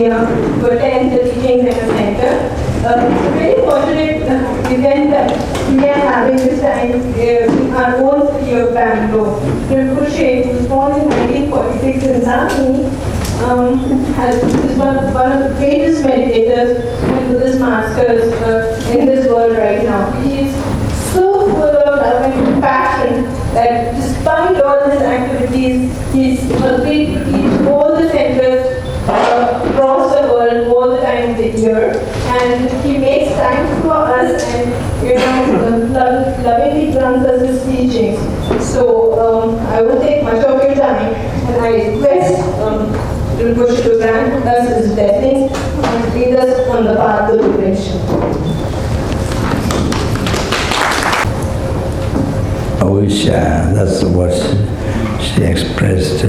India to attend the teaching center. It's a very fortunate event that we are having this time in our own city of Bangalore. Rinpoche, who was born in 1946 in Zambia, is one of the greatest meditators and Buddhist masters in this world right now. He is so full of love and compassion that despite all his activities, he's agreed to teach all the centers across the world all the time of the year, and he makes time for us and lovingly grants us his teachings. So I will take much of your time, and I request Rinpoche to grant us his blessings and lead us on the path of liberation. I wish that's what she expressed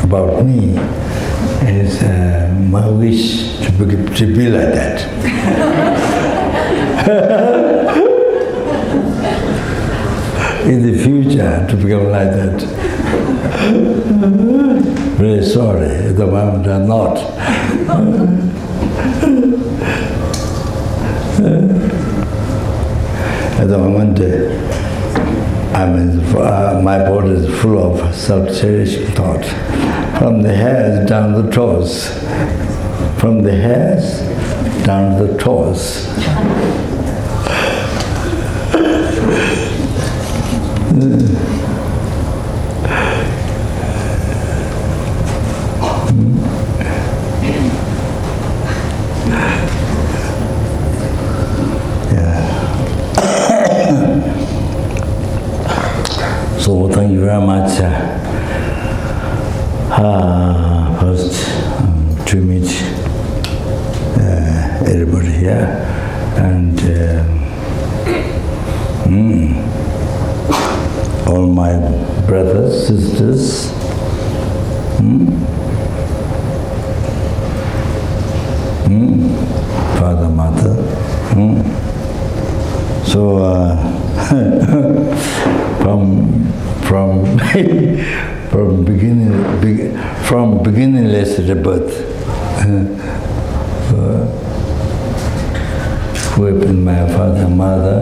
about me. Is my wish to be like that. In the future, to become like that. Really sorry, at the moment I'm not. At the moment, my body is full of self-cherishing thought. From the hairs down the toes. From the hairs down the toes. So thank you very much. First to meet everybody here, and all my brothers, sisters, father, mother. So from beginningless rebirth, who have been my father, mother,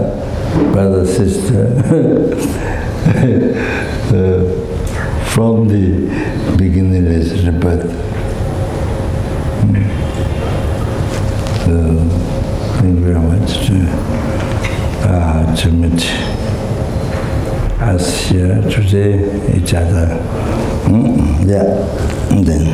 brother, sister, from the beginningless rebirth. Thank you very much to meet us here today, each other. Yeah, and then.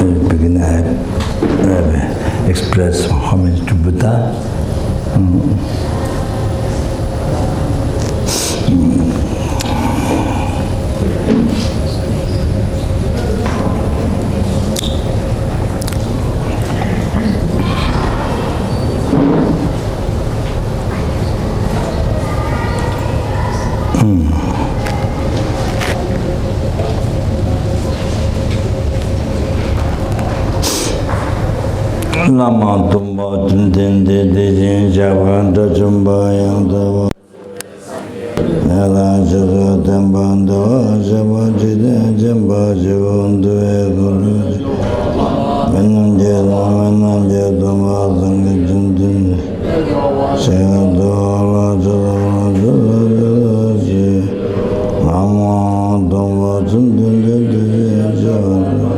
In the beginning, I express homage to Buddha. Lama Tumba Tundin de Javan to Jumba Yanda Yala Java Tambando Java Jida Jamba Javundu Menam Jedama Zangi Jundin Shadala Java Lama Tumba Tundin de Javan Tumba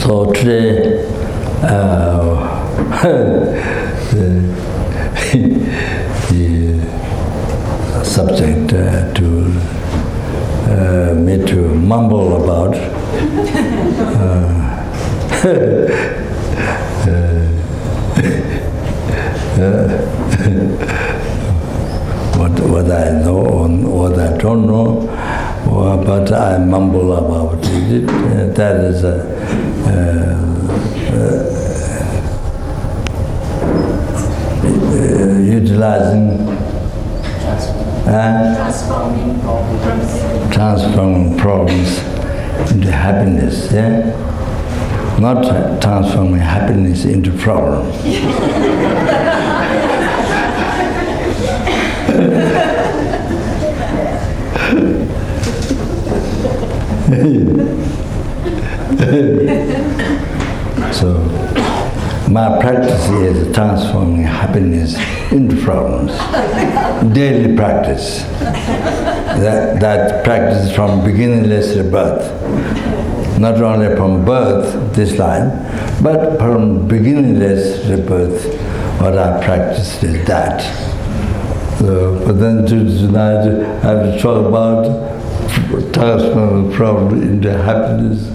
So today, the subject to me to mumble about what I know and what I don't know, but I mumble about it. That is utilizing, transforming problems into happiness, yeah? Not transforming happiness into problem. So, my practice is transforming happiness into problems. Daily practice. That practice from beginningless rebirth. Not only from birth, this line, but from beginningless rebirth, what I practiced is that. So But then tonight I have to talk about transforming problem into happiness.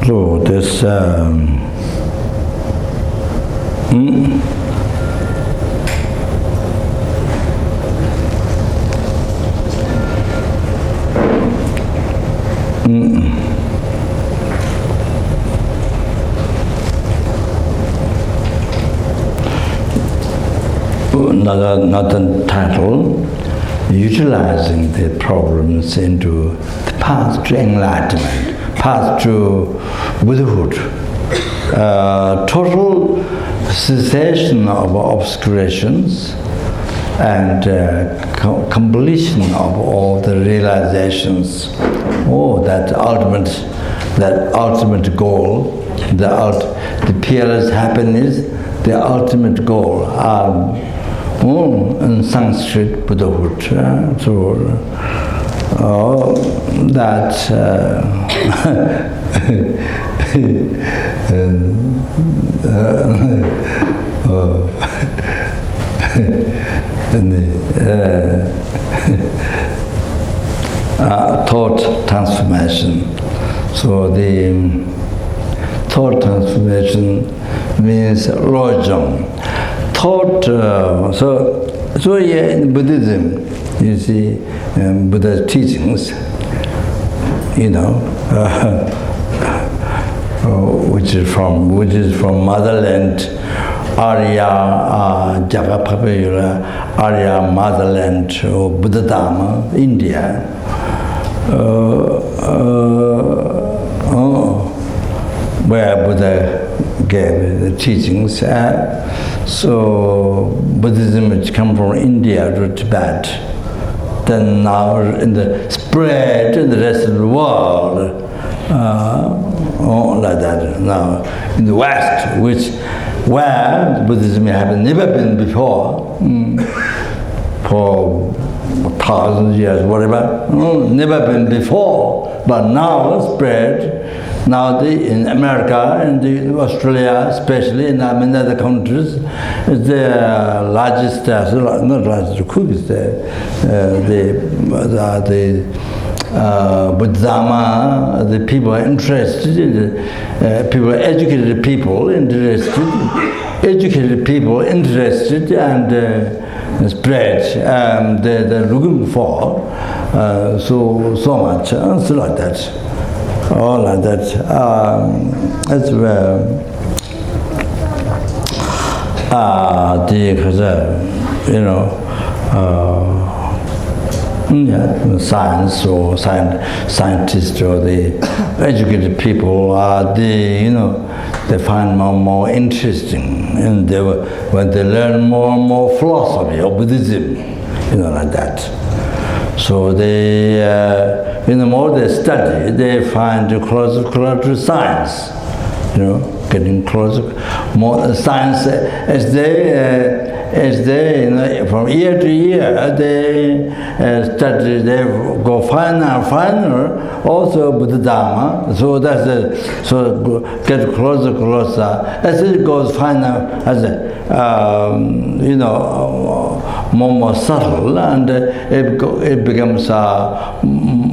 So this another title, utilizing the problems into the path to enlightenment, path to Buddhahood, total cessation of obscurations and completion of all the realizations. Oh, that ultimate goal, the peerless happiness, the ultimate goal. In Sanskrit, Buddhahood. That thought transformation. So the thought transformation means lojong. Thought, so here in Buddhism, you see Buddha's teachings, which is from motherland, Arya Jagapapayura, Arya motherland, or Buddha Dharma, India. Where Buddha gave the teachings. So Buddhism has come from India to Tibet. Then now in the spread in the rest of the world, like that. Now in the West, where Buddhism has never been before, for thousands of years, whatever, never been before, but now spread. Now in America and in Australia, especially in many other countries, the largest, not largest, the Buddha, the people are interested, people, educated people interested and spread, they're looking for so much, so like that. All like that. That's where science or scientists or the educated people are they find more interesting, and when they learn more and more philosophy of Buddhism, like that. So they, the more they study, they find closer to science, getting closer, more science as they from year to year, they study, they go finer and finer, also Buddha Dharma, so get closer, as it goes finer, as more subtle, and it becomes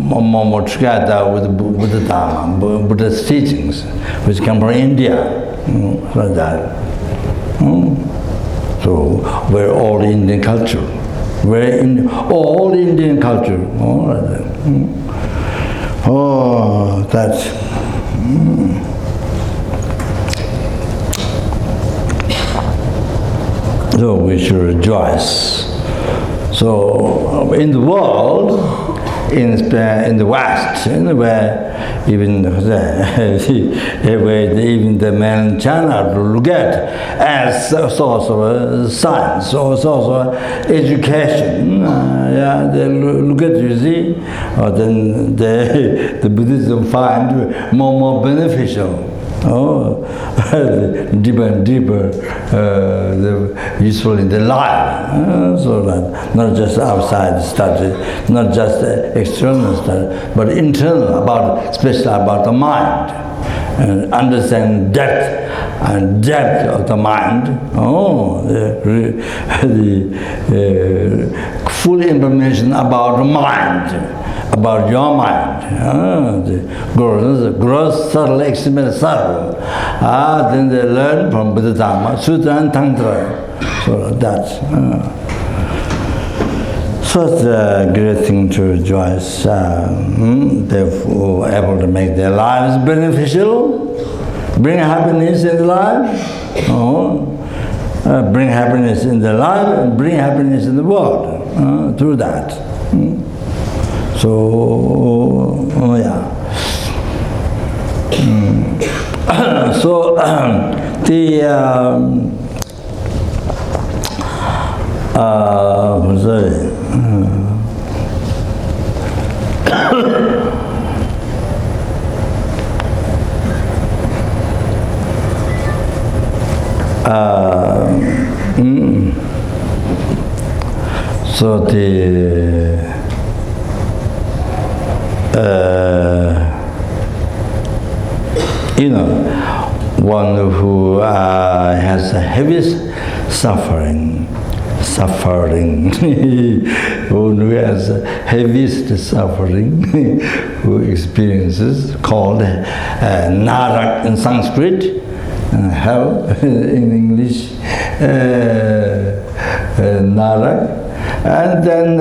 more together with Buddha Dharma, Buddha's teachings, which come from India, like that. So we're all Indian culture. All Indian culture. Like that. That's. So we should rejoice. So in the world, in the West, where even even the men in China look at as a source of science or source of education. Yeah, they look at, you see, then the Buddhism find more beneficial. Oh, deeper and deeper, useful in the life. So that not just outside study, not just external study, but internal, especially about the mind, and understand depth of the mind. Oh, the full information about the mind. About your mind, the gross, subtle, extremely subtle. Then they learn from Buddha Dharma, Sutra and Tantra. So that's so it's a great thing to rejoice. They're able to make their lives beneficial, bring happiness in life, bring happiness in their life, and bring happiness in the world through that. So, yeah. So, one who has the heaviest suffering, who has the heaviest suffering, who experiences, called narak in Sanskrit, hell in English, narak, and then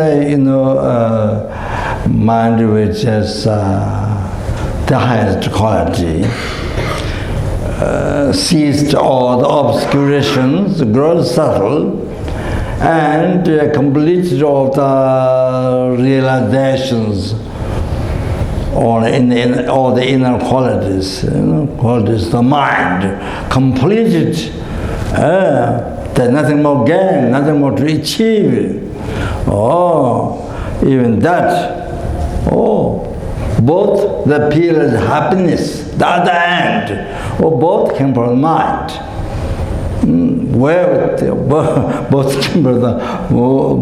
mind which has the highest quality, ceased all the obscurations, grows subtle, and completed all the realizations in all the inner qualities, qualities, the mind, completed. There's nothing more gain, nothing more to achieve. Even that. Both the pillars of happiness, the other end, both came from the mind.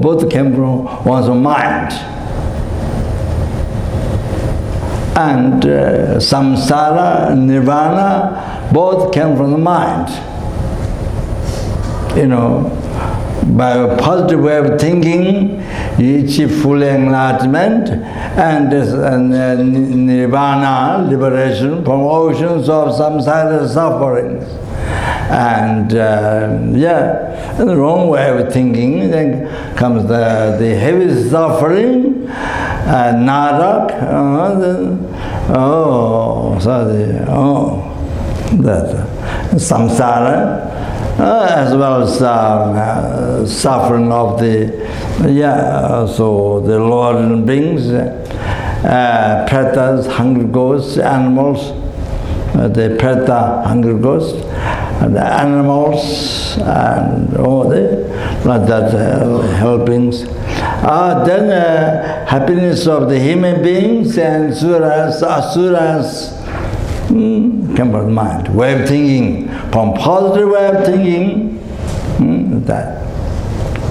Both came from one's mind. And samsara, nirvana, both came from the mind. By a positive way of thinking, you achieve full enlightenment and nirvana, liberation from oceans of samsara sufferings. And the wrong way of thinking, then comes the heavy suffering, narak, samsara. As well as suffering of so the lower beings, pretas, hungry ghosts, animals, the preta, hungry ghosts, and the animals, and all like that, helpings. Then happiness of the human beings and asuras, come from mind, way of thinking, from positive way of thinking, that.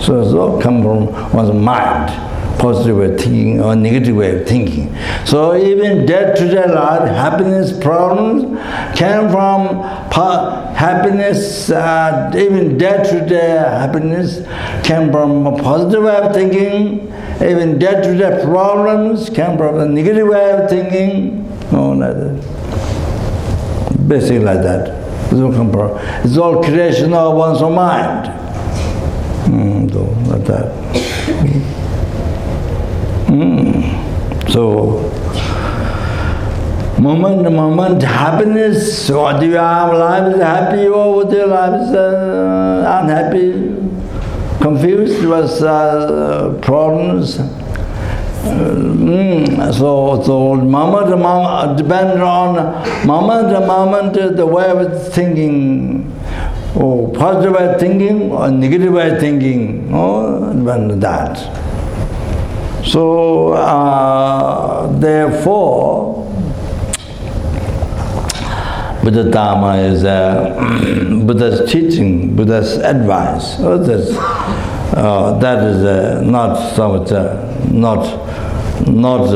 So it's all come from one's mind, positive way of thinking or negative way of thinking. So even day-to-day life, happiness problems came from happiness, even day-to-day happiness came from a positive way of thinking, even day-to-day problems came from a negative way of thinking, like that. Basically like that. It's all creation of one's own mind. Like that. So, moment to moment, happiness, or do you have life is happy, or would your life is unhappy, confused, was problems, So moment to moment, depend on moment to moment, the way of thinking, or positive way of thinking, or negative way of thinking, depend on that. So, therefore, Buddha Dharma is Buddha's teaching, Buddha's advice. That is not so much, not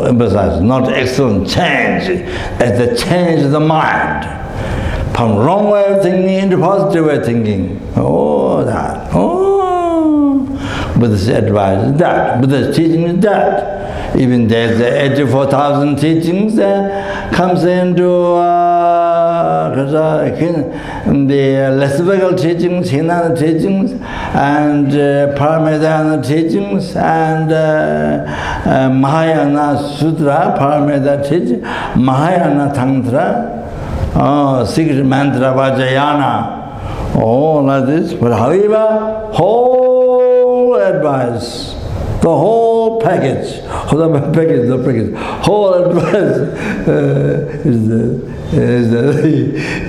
emphasized, not excellent change, as the change of the mind from wrong way of thinking into positive way of thinking. Buddha's advice is that, Buddha's teaching is that. Even there's 84,000 teachings comes into the Lesbical teachings, Hinana teachings, and Paramedana teachings, and Mahayana Sutra, Paramedana teaching, Mahayana Tantra, secret mantra Vajrayana, like this. But however, whole advice, the whole package, whole advice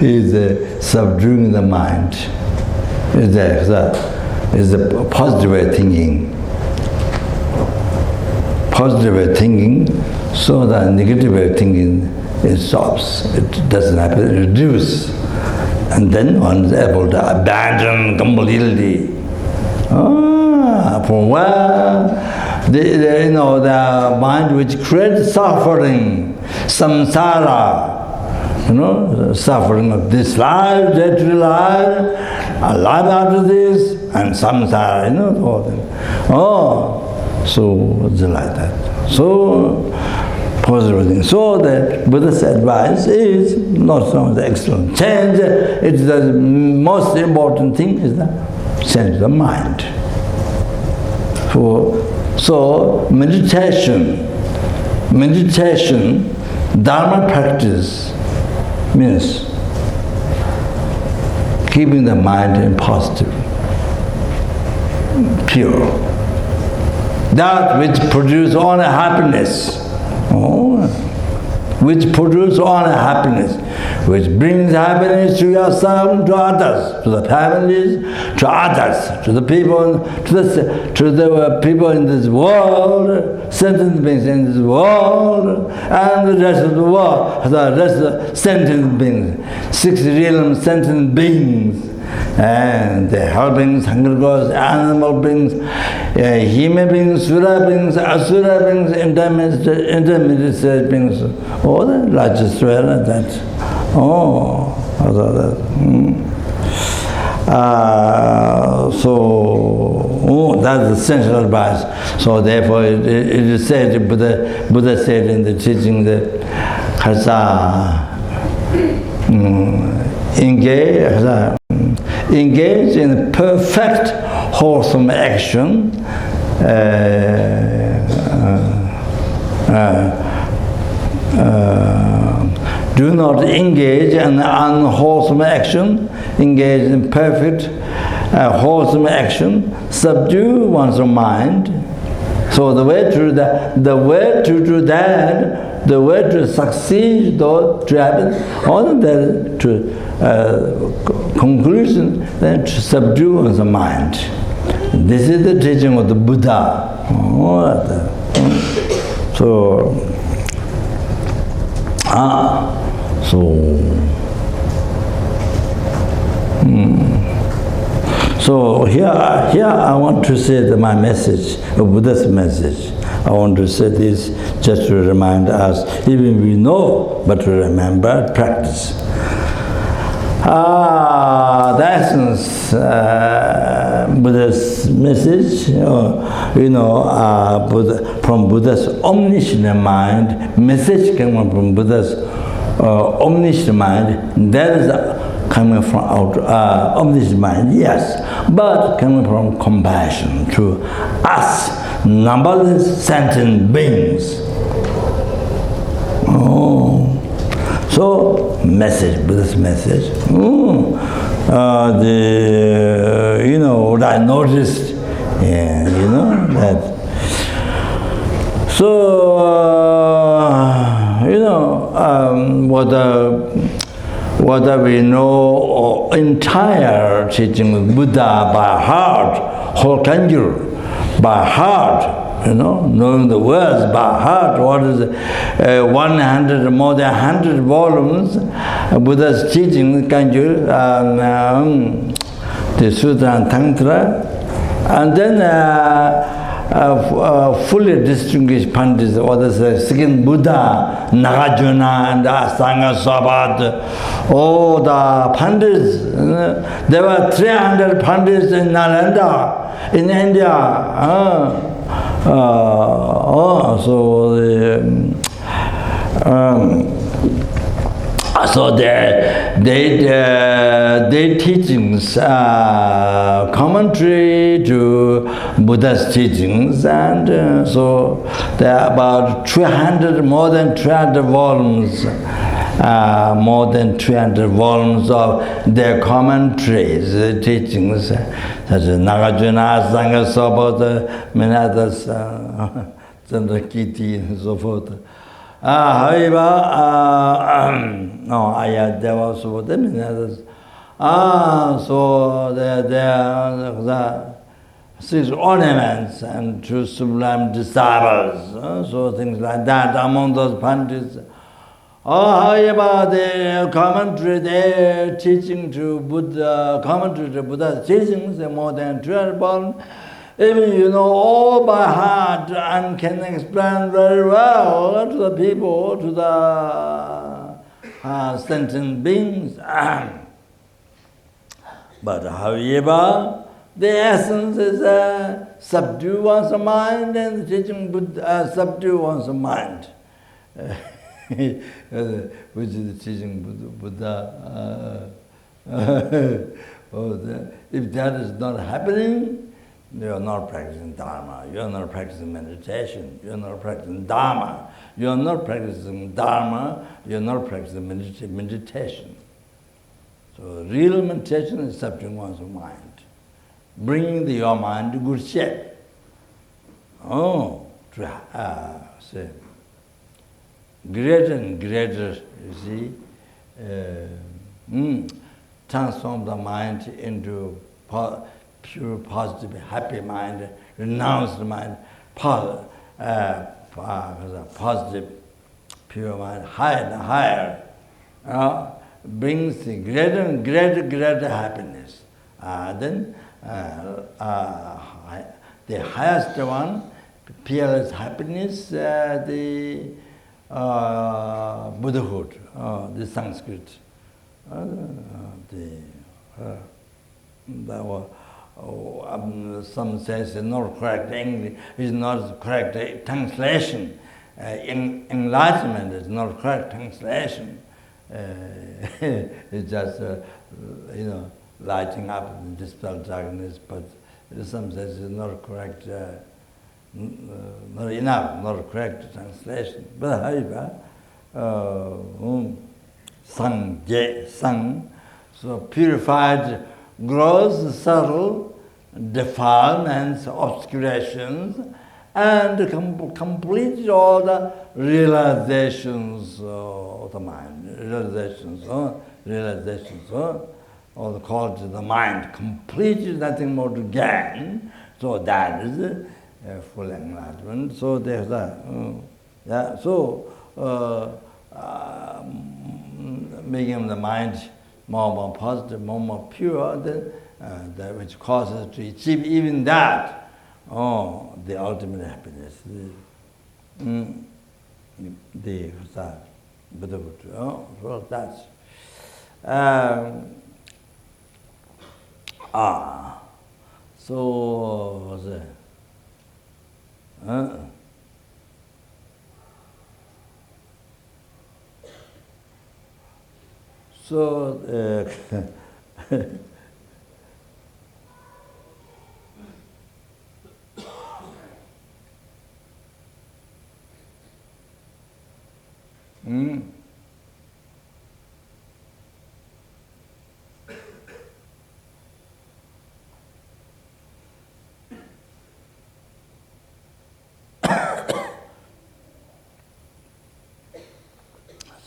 is subduing the mind. Is the positive way of thinking. Positive way of thinking, so that negative way of thinking it stops. It doesn't happen. It reduces, and then one is able to abandon completely. For where the mind which creates suffering, samsara, suffering of this life, that life, a life after this, and samsara, all things. So it's like that. So positive thing. So the Buddha's advice is not so much excellent change. It's the most important thing is the change the mind. So meditation, Dharma practice means keeping the mind in positive, pure. That which produces only happiness, which produces only happiness, which brings happiness to yourself and to others, to the families, to others, to the people, to the people in this world, sentient beings in this world, and the rest of the world, the rest of the sentient beings, 6 realms sentient beings, and the hell beings, hungry gods, animal beings, human beings, sura beings, asura beings, intermediate beings, all the largest realm, that. That's the central advice. So therefore it is said, Buddha said in the teaching that engage in perfect wholesome action, do not engage in unwholesome action, engage in perfect wholesome action, subdue one's mind. So the way to do that, the way to succeed, though, to happen, all that to conclusion, then to subdue one's mind. This is the teaching of the Buddha. So here I want to say that my message, Buddha's message. I want to say this just to remind us, even we know, but to remember, practice. The essence, Buddha's message, from Buddha's omniscient mind, message coming from Buddha's omniscient mind, that is coming from omniscient mind, yes, but coming from compassion to us, numberless sentient beings. So, message, Buddha's message. What I noticed, that So, whether we know entire teaching of Buddha by heart, whole kanjur, by heart, knowing the words by heart, what is 100, more than 100 volumes, Buddha's teaching, kanjur, the Sutra and Tantra, and then fully distinguished Pandits, what is the second Buddha, Nagarjuna and Asanga Sabat, all the Pandits, there were 300 Pandits in Nalanda, in India. So their teachings commentary to Buddha's teachings, and so there are about 300, more than 300 volumes, of their commentaries, teachings, such as Nagarjuna, Sangha Sabhata, many others, Chandrakiti, and so forth. However, there was so many others. So there are 6 ornaments and 2 sublime disciples, so things like that among those Pandits. However, the commentary, their teaching to Buddha, commentary to Buddha's teachings, more than 12 volumes. Even you know all by heart and can explain very well to the people, to the sentient beings. But however, the essence is subdue one's mind, and the teaching Buddha, subdue one's mind. Which is the teaching Buddha. If that is not happening, you are not practicing Dharma, you are not practicing meditation, you are not practicing Dharma, you are not practicing Dharma, you are not practicing meditation. So real meditation is subduing one's mind, bringing your mind to good shape. Say, greater and greater, you see, transform the mind into pure, positive, happy mind, renounced mind, positive, pure mind, higher and higher, brings the greater and greater happiness. Then the highest one, peerless happiness, the Buddhahood, the Sanskrit. Some says it's not correct English, it's not correct translation. Enlightenment is not correct translation. It's just lighting up and dispel darkness, but some says it's not correct, not enough, not correct translation. But however, sang, so purified, gross, subtle defilements, obscurations, and complete all the realizations of the mind, realizations, all the qualities of the mind, completely nothing more to gain. So that is full enlightenment. So there's that. Making the mind more positive, more pure, that which causes to achieve even that, the ultimate happiness, the Buddhahood. So that's so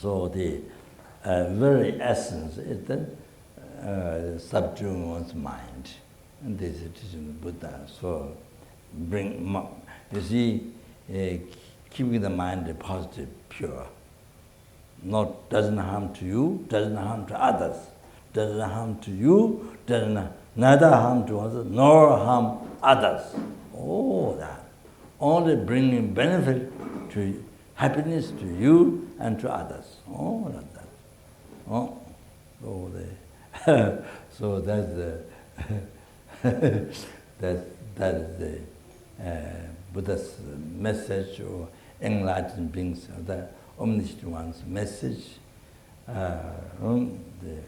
So the very essence is the subduing one's mind. And this is teaching the Buddha. So you see, keeping the mind positive, pure. Doesn't harm to you, doesn't harm to others. Doesn't harm to you, neither harm to others, nor harm others. Oh, that. Only bringing benefit to happiness to you and to others. Oh, like that. Oh, so that's the that is the Buddha's message, or enlightened beings, or the omniscient one's message, the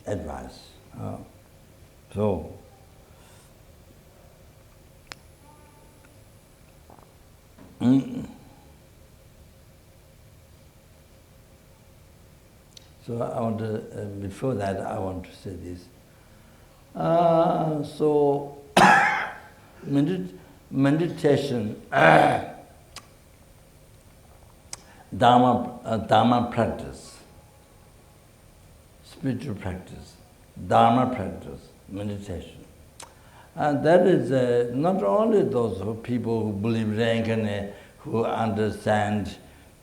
advice. So so I want to, before that, I want to say this. So meditation, Dharma practice, spiritual practice, Dharma practice, meditation. And that is not only those people who believe reincarnation, who understand,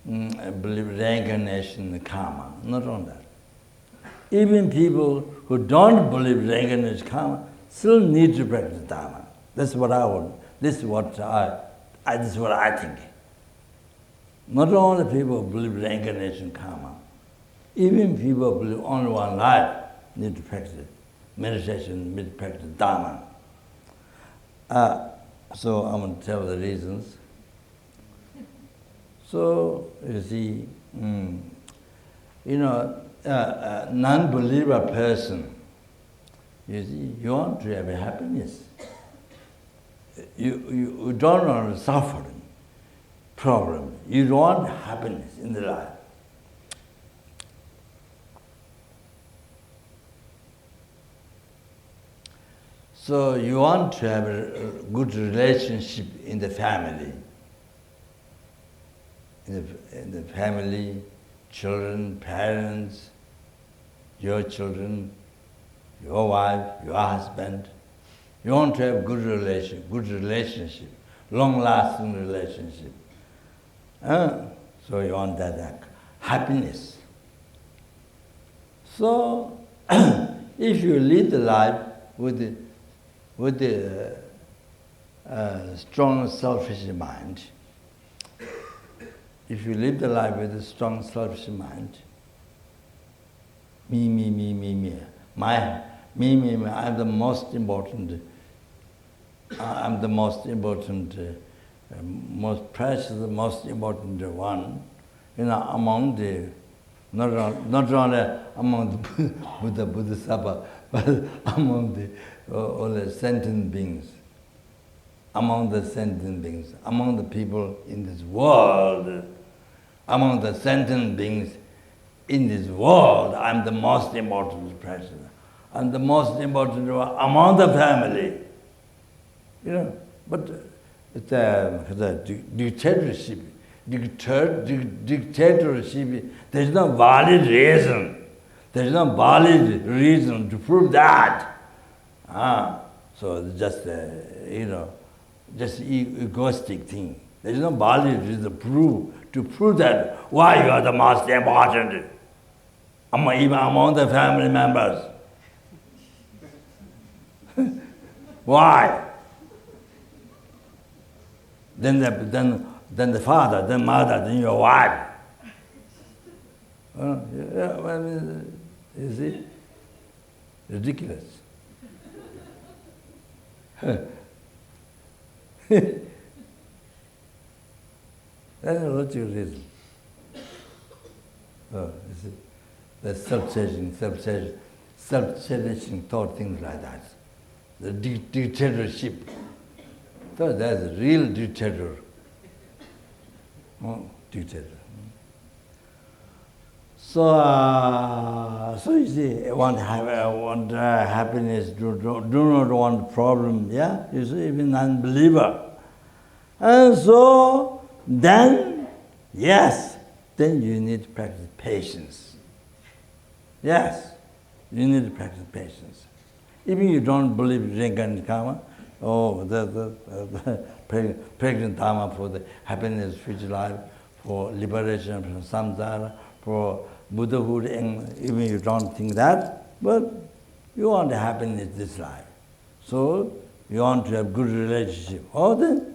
believe reincarnation and karma, not only that. Even people who don't believe reincarnation karma still need to practice Dharma. That's what I want. This is what I think. Not only people who believe reincarnation karma, even people who believe only one life need to practice meditation, need to practice Dharma. So I'm going to tell the reasons. So, you see, a non-believer person, you see, you want to have happiness. You don't want suffering, problem. You don't want happiness in the life. So you want to have a good relationship in the family. In the family, children, parents, your children, your wife, your husband. You want to have good relationship, long-lasting relationship. So you want that happiness. So if you lead the life with the strong selfish mind, if you live the life with a strong selfish mind, me, I'm the most important, most precious, the most important one, among the, not only among the Bodhisattva, but among all the sentient beings. Among the sentient beings, among the people in this world, among the sentient beings in this world, I'm the most important person. I'm the most important one among the family. But it's a dictatorship. Dictatorship, there's no valid reason. There's no valid reason to prove that. So it's just, just egoistic thing. There is no valid reason to prove that why you are the most important, even among the family members. Why? Then the father, then mother, then your wife. You see, ridiculous. That's a logical reason. You see, the self-chasing thought, things like that. The dictatorship. So that's a real dictator. Dictator. So you see, want happiness, do not want problem, yeah? You see, even unbeliever. And so, then, yes, then you need to practice patience. Yes, you need to practice patience. Even you don't believe reincarnate karma, practicing dharma for the happiness, future life, for liberation from samsara, for Buddhahood, and even you don't think that, but you want happiness this life. So you want to have good relationship. Then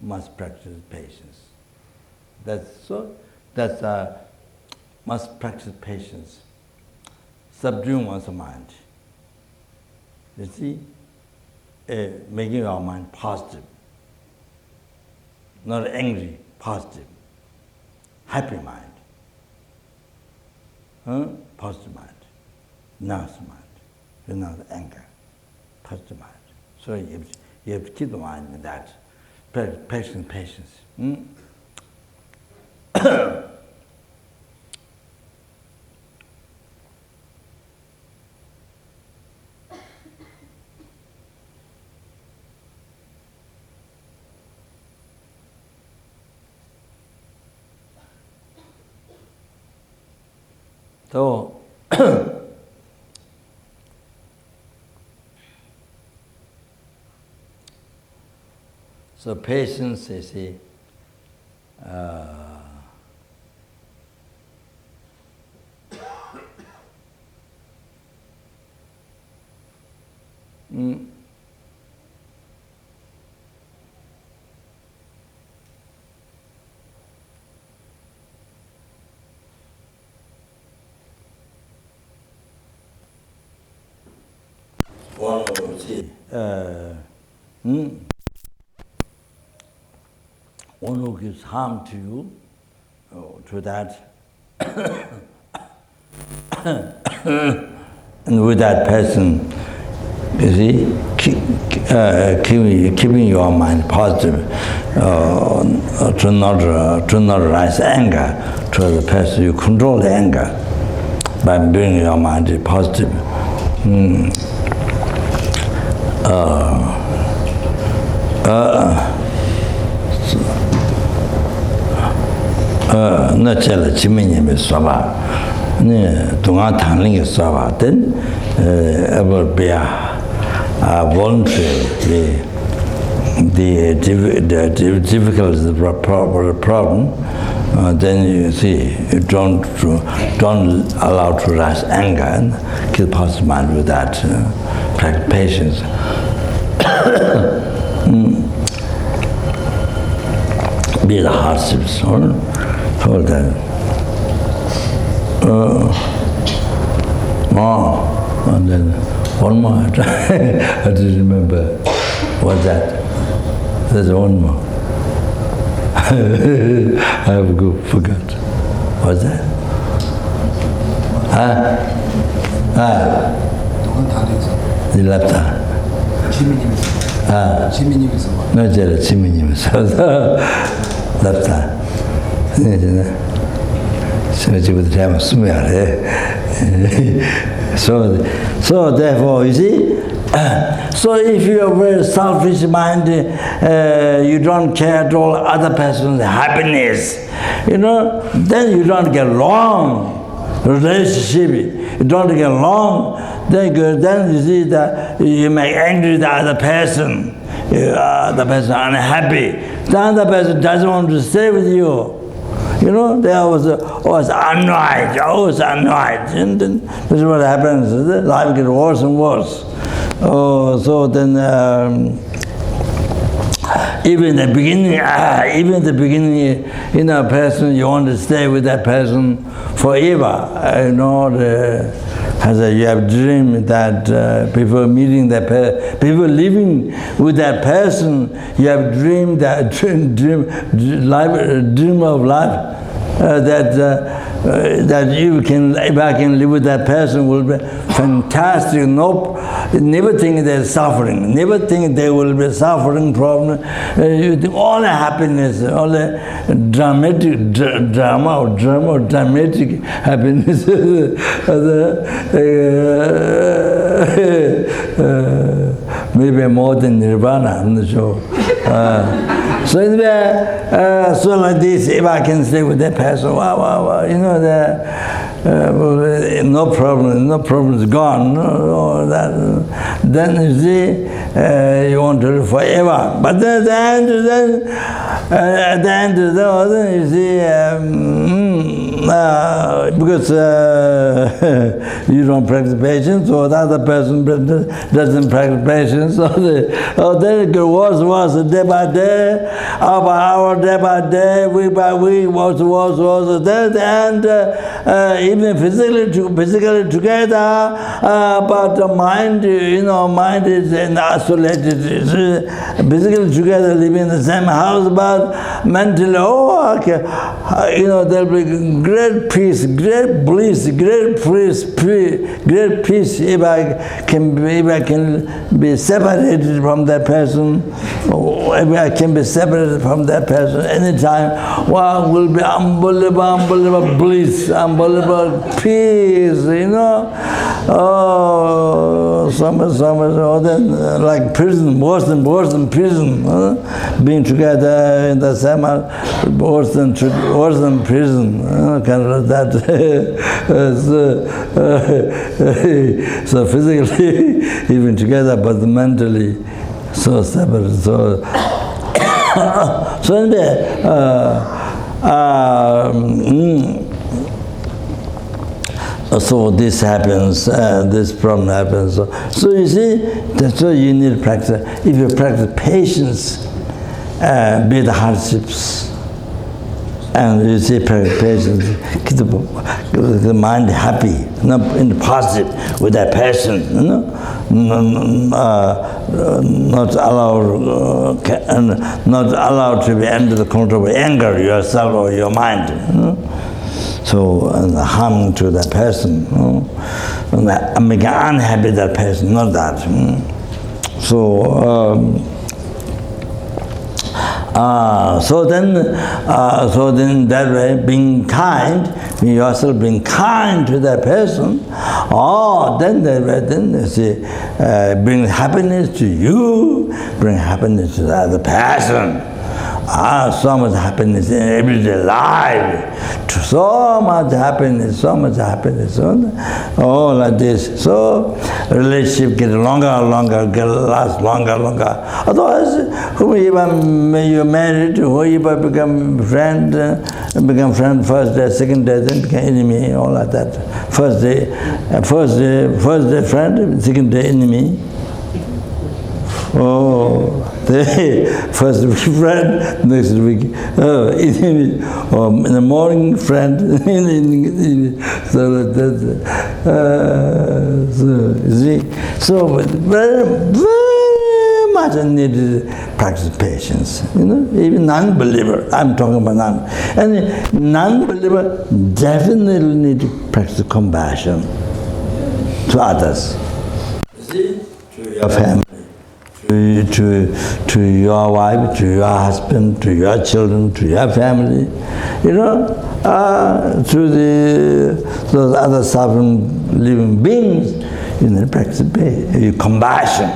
must practice patience. Must practice patience. Subduing one's mind. You see, making our mind positive, not angry, positive, happy mind. Positive mind, nice mind, not anger, positive mind. So you have to keep the mind in that. Patience. So, so patience, you see, one will see, one who gives harm to you, to that, and with that person, you see, keeping your mind positive, to not rise anger to the person. You control the anger by bringing your mind positive. Nó chạy là chí mình nhé so ba, nè tung ăn thang linh so ba, then about be voluntary the difficulties, the problem, then you see you don't allow to rise anger and kill positive mind with that practice patience. Be the hardships, all that. And then one more. I just remember. What's that? There's one more. I have forgot. What's that? The laptop. No, just Chiminim. Laptop. So therefore, you see, so if you are very selfish minded, you don't care at all other person's happiness, then you don't get along. Relationship, you don't get along, then you see that you make angry the other person. The person unhappy. The other person doesn't want to stay with you. They always annoyed, and then this is what happens. Life gets worse and worse. So then, even the beginning, person, you want to stay with that person forever. You have dreamed that before meeting that person, people living with that person, you have dreamed that dream of life, that if I can live with that person will be fantastic. Never think there's suffering. Never think there will be suffering problem. You think all the happiness, all the dramatic dramatic happiness. Maybe more than nirvana, I'm not sure. So anyway, so like this, if I can stay with that person, you know, no problem is gone. Then you see, you want to live forever. But at the end of the you see, because you don't practice patience, or the other person doesn't practice patience, then it goes worse, day by day, hour by hour, day by day, week by week, worse, and even physically together, but the mind, mind is isolated. Physically together, living in the same house, but mentally, there'll be great peace, great bliss, great peace if I can be separated from that person, or if I can be separated from that person anytime. Wow, will be unbelievable bliss, unbelievable peace, Oh, so much, then like prison, worse than prison. Being together in the same house, worse than prison. Kind of that. So physically even together, but mentally so separate. So anyway, so this happens, this problem happens. So you see, that's why you need to practice. If you practice patience, bear the hardships, and you see practice patience, keep the mind happy, not in the positive with that person, not allowed to be under the control of anger yourself or your mind. So harm to that person, and make unhappy that person, not that. So then that way, being kind, yourself being kind to that person, then that way, then you see, bring happiness to you, bring happiness to the other person. So much happiness in everyday life. So much happiness. Oh, like this. So relationship gets longer and longer, lasts longer and longer. Otherwise, whoever you're married, whoever become friend first day, second day, then become enemy, all like that. First day friend, second day enemy. Oh, first week friend, next week enemy. In the morning friend, so very much needed practice patience. Even non-believer, I'm talking about and non-believer definitely need to practice compassion to others. See, to your family. To your wife, to your husband, to your children, to your family, to those other suffering living beings, you need to practice compassion.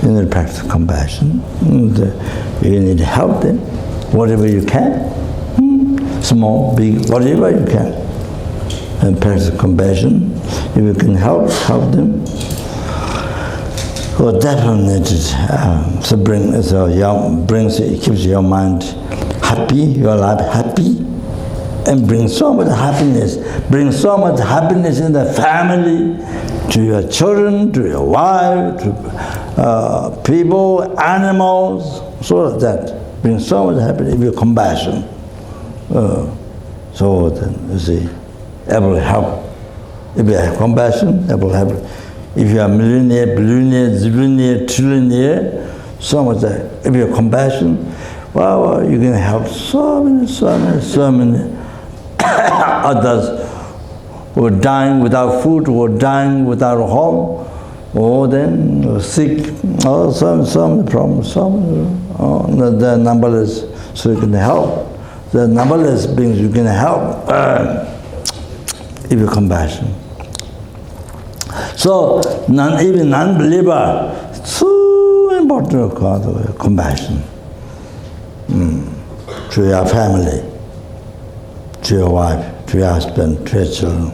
You need to practice compassion. You need to help them, whatever you can, small, big, whatever you can, and practice compassion. If you can help them. Well, definitely, it keeps your mind happy, your life happy, and brings so much happiness. Brings so much happiness in the family, to your children, to your wife, to people, animals. So that brings so much happiness if you have compassion. So then, you see, able to help. If you have compassion, able to help. If you are millionaire, billionaire, zillionaire, trillionaire, so much that. If you have compassion, you can help so many others who are dying without food, who are dying without a home, or then sick, so many problems, they're numberless, so you can help. There are numberless beings you can help if you have compassion. So, even non-believer, so important compassion. to your family, to your wife, to your husband, to your children.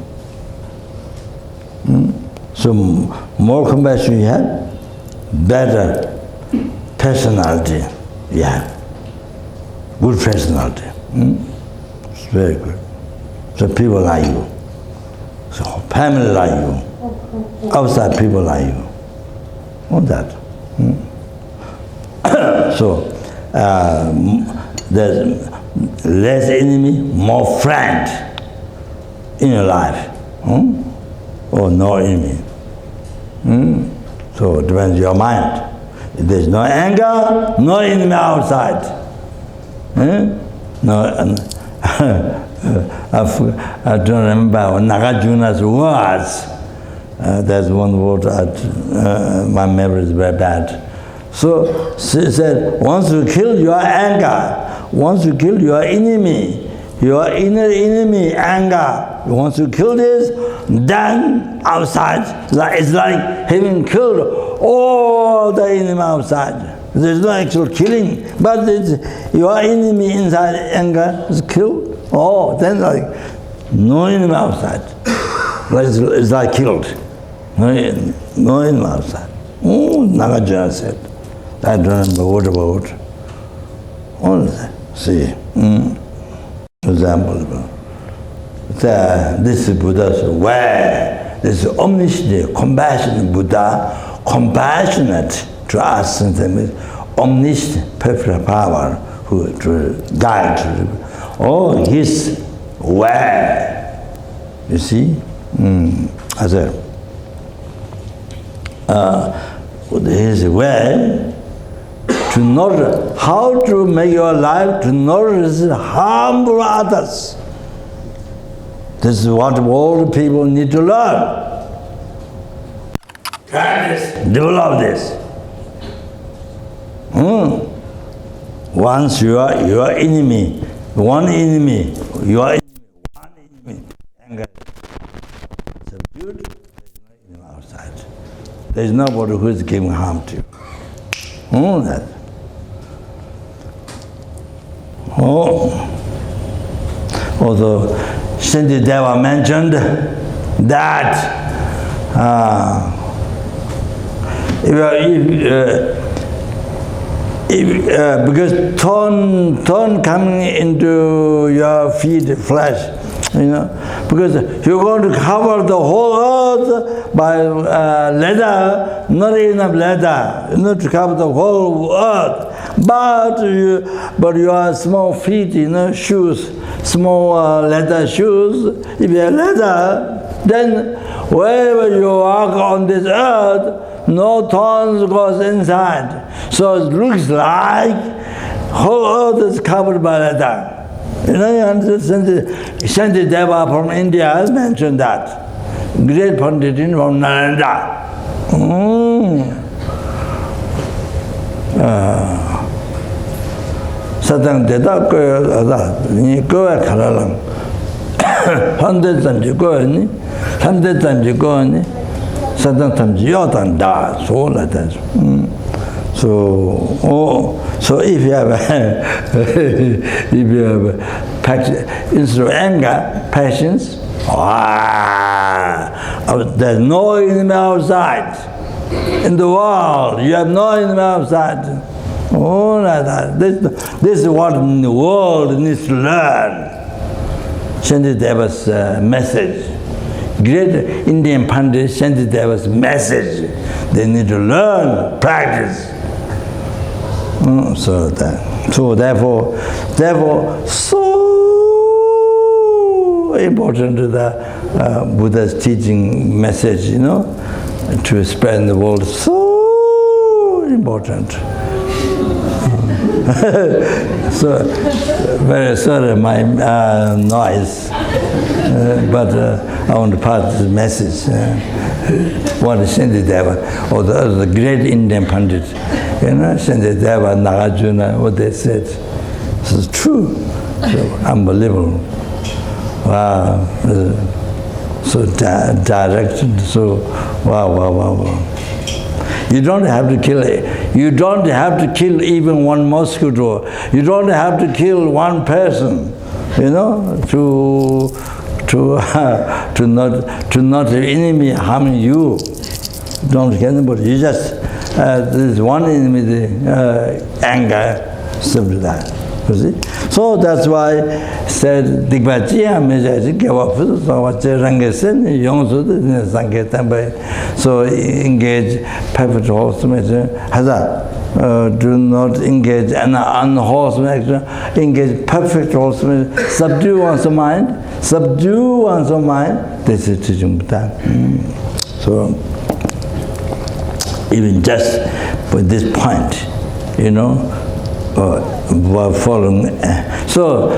So more compassion you have, better personality you have. Good personality. It's very good. So people like you. So family like you. Outside people like you. All that. So there's less enemy, more friend in your life. Or no enemy. So it depends on your mind. If there's no anger, no enemy outside. No, I don't remember Nagajuna's words. There's one word, my memory is very bad. So she said, once you kill your anger, once you kill your enemy, your inner enemy, anger, once you kill this, then outside, it's like having killed all the enemy outside. There's no actual killing, but your enemy inside, anger, is killed. Oh, then like, no enemy outside. It's like killed. No enemy outside. Nagarjuna said. I don't remember what about. All that. See. Example. This is Buddha's way. This is omniscient, compassionate Buddha, compassionate to us, omniscient, perfect power, who to guide. His way. You see? As his way to notice how to make your life to notice harmful others. This is what all the people need to learn. Practice, develop this. Once you are your enemy, one enemy, anger, subdued, there's no enemy outside. There's nobody who is giving harm to you. Although Shantideva mentioned that because thorn coming into your feet, flesh, because you're going to cover the whole earth by leather, not enough leather, not to cover the whole earth. But your small feet, shoes, small leather shoes, if you have leather, then wherever you walk on this earth, no thorns goes inside. So it looks like whole earth is covered by leather. You understand? Shantideva from India has mentioned that. Great Panditin from Nalanda. Satang Deda Goya Karalang. 100 Tanji Goyani, 100 Tanji Goyani, Satang Tanji Yotanda, so like that. So if you have instead of anger, passions, there's no enemy outside. In the world, you have no enemy outside. Like that. This is what the world needs to learn. Shantideva's message. Great Indian Pandit, Shantideva's message. They need to learn, practice. So therefore, so important to the Buddha's teaching message, to spread in the world. So important. So very sorry my noise, but I want to pass this message. What is Shantideva, or the great Indian Pandit, Shantideva, Nagarjuna, what they said. This is true. So unbelievable. Wow. So direct, so wow. You don't have to kill You don't have to kill even one mosquito. You don't have to kill one person, you know, to not have enemy harming you. Don't get anybody. You just there's one enemy, the anger, simply that. You see? So that's why said Digbajiya mejaji give up so what rangasen yongsu the sanketan. So engage perfect wholesome action. Haza do not engage an unwholesome action. Engage perfect wholesome action. Subdue one's mind. Subdue one's mind. This is teaching Buddha. So even just with this point, you know, while following. So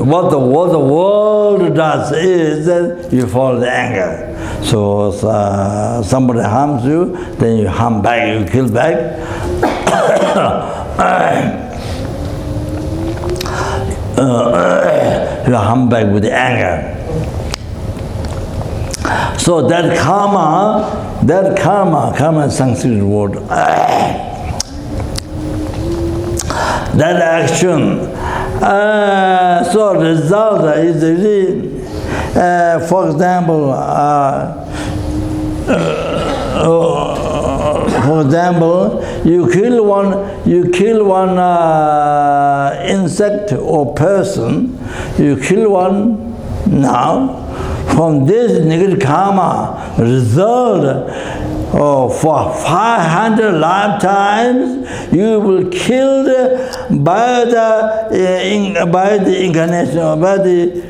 what the world does is that you follow the anger. So somebody harms you, then you harm back, you kill back. You harm back with the anger. So that karma is Sanskrit word. That action, so result is for example, you kill one insect or person, you kill one now. From this negative karma result for 500 lifetimes, you will killed by the incarnation, by the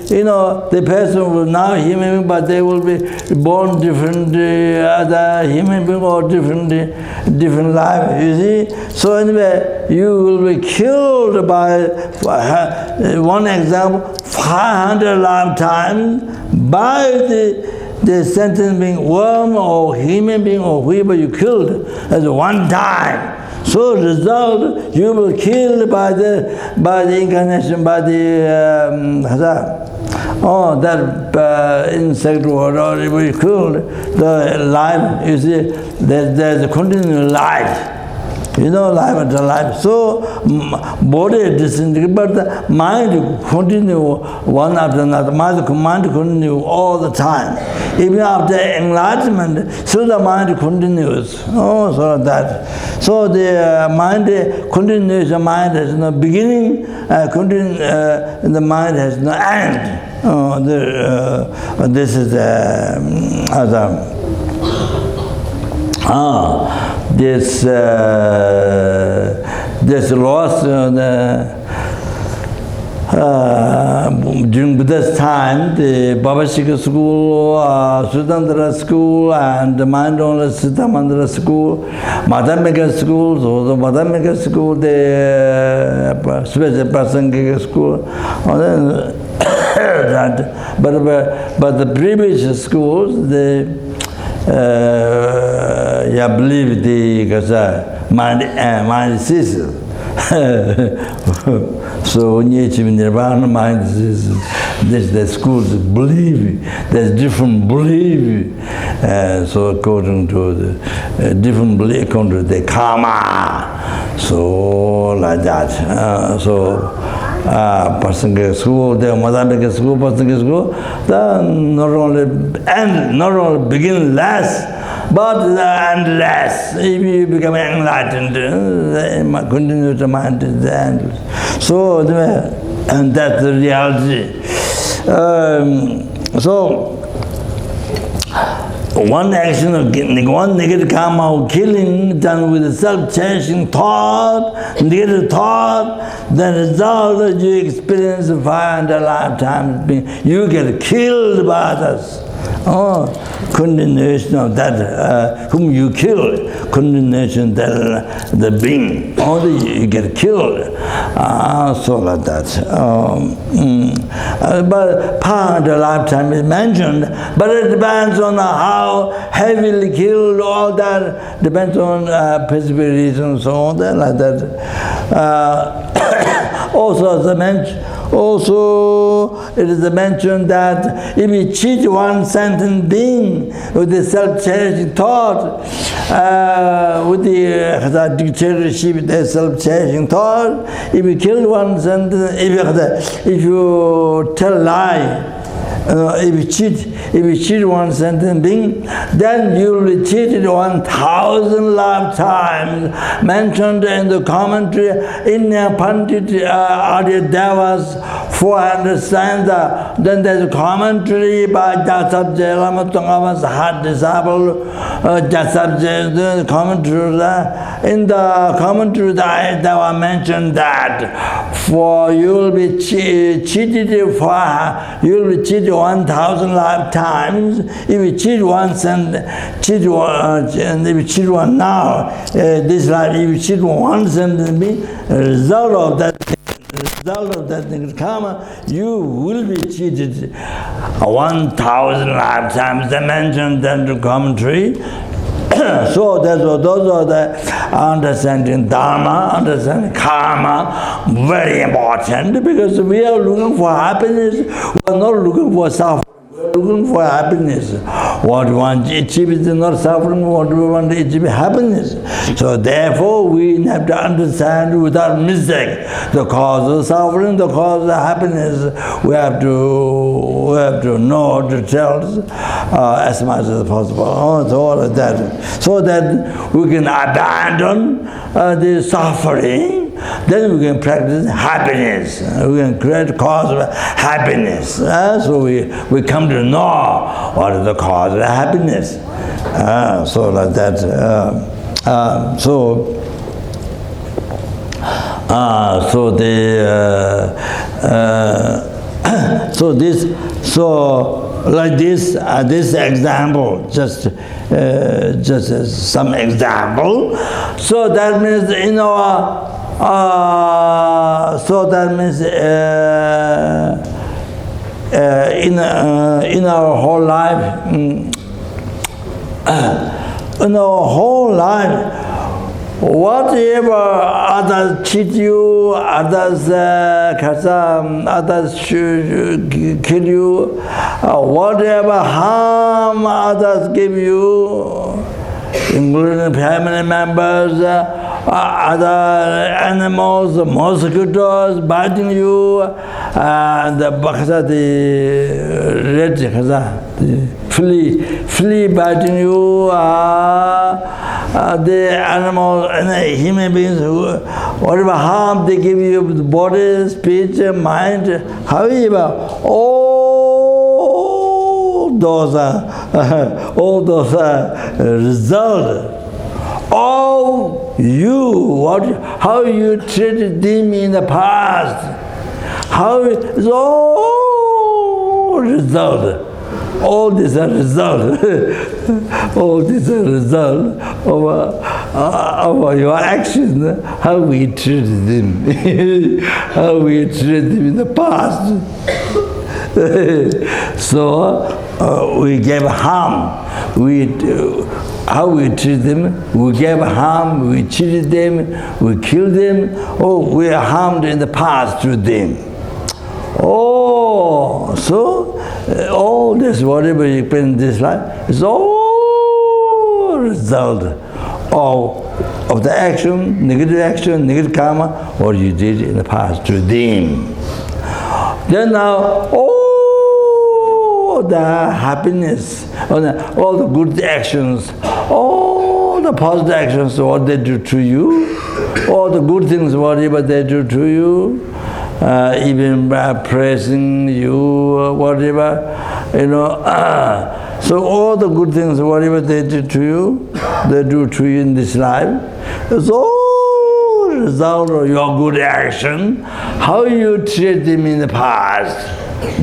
the person will now human being, but they will be born different other human being or different life. You see, so anyway, you will be killed by one example 500 lifetimes by the sentient being, worm or human being or whoever you killed at one time. So result, you will kill by the incarnation, by the that insect or whatever you killed, the life. You see, there's a continuous life. You know, life after life. So, body disintegrates, but the mind continue one after another. Mind continue all the time. Even after enlightenment, still the mind continues. Oh, so that. So the mind continues. The mind has no beginning. The mind has no end. This is this loss during Buddha's time, the Babashika school, Sudandra school, and the Mind-only Siddhamandra school, Madhyamika school, so the Madhyamika school, the Special Prasangika school, but the previous schools, I believe the mind ceases. So when you achieve nirvana, mind ceases. The schools believe, there's different belief. So according to the different belief, according to the karma. So like that. Pasangika school, the Madhyamika school, Pasangika school, not only begin less, but endless. If you become enlightened, continue to mind is the endless. So, and that's the reality. So, one action of one negative karma of killing done with a self-changing thought, negative thought, the result that you experience 500 lifetimes, you get killed by others. Continuation of that whom you killed, continuation that the being, only you get killed. So like that. But part of the lifetime is mentioned, but it depends on how heavily killed, all that depends on specific reasons, so on, like that. Also, as I mentioned, Also, it is mentioned that if you cheat one sentient being with the self-cherishing thought, with the dictatorship, the self-cherishing thought, if you kill one sentient, if you tell lie, if you cheat one sentient being, then you will be cheated 1,000 lifetimes. Mentioned in the commentary, India Pandit Adi Devas 400 stanza. Then there's a commentary by Kyabje Lama Zopa Rinpoche's heart disciple, the commentary. In the commentary, there was mentioned that for you will be cheated 1,000 lifetimes. If you cheat once and if you cheat one now, this life, if you cheat once and the result of that karma, you will be cheated 1,000 lifetimes. They mentioned that in the commentary. So those are the understanding Dharma, understanding karma, very important, because we are looking for happiness, we are not looking for suffering. Looking for happiness. What we want to achieve is not suffering, what we want to achieve is happiness. So therefore we have to understand without mistake the cause of suffering, the cause of happiness. We have to know, to tell as much as possible. So all of that. So that we can abandon the suffering. Then we can practice happiness. We can create cause of happiness. So we come to know what is the cause of happiness. So like that. Like this example, just as some example. So that means in our in our whole life, whatever others cheat you, others kill you, whatever harm others give you, including family members, other animals, mosquitoes biting you, the flea biting you, the animals and human beings, whatever harm they give you, the body, speech, mind, however, all those are result. How you treated them in the past, how it's all result. All these are result. All these are result of your action. How we treated them, how we treated them in the past. So we gave harm. How we treat them, we gave harm, we cheated them, we killed them, we are harmed in the past to them. So all this, whatever you put in this life, is all result of the action, negative karma, what you did in the past to them. Then now, the happiness, all the good actions, all the positive actions, what they do to you, all the good things, whatever they do to you, even praising you, whatever, so all the good things, whatever they do to you in this life, it's all a result of your good action, how you treat them in the past.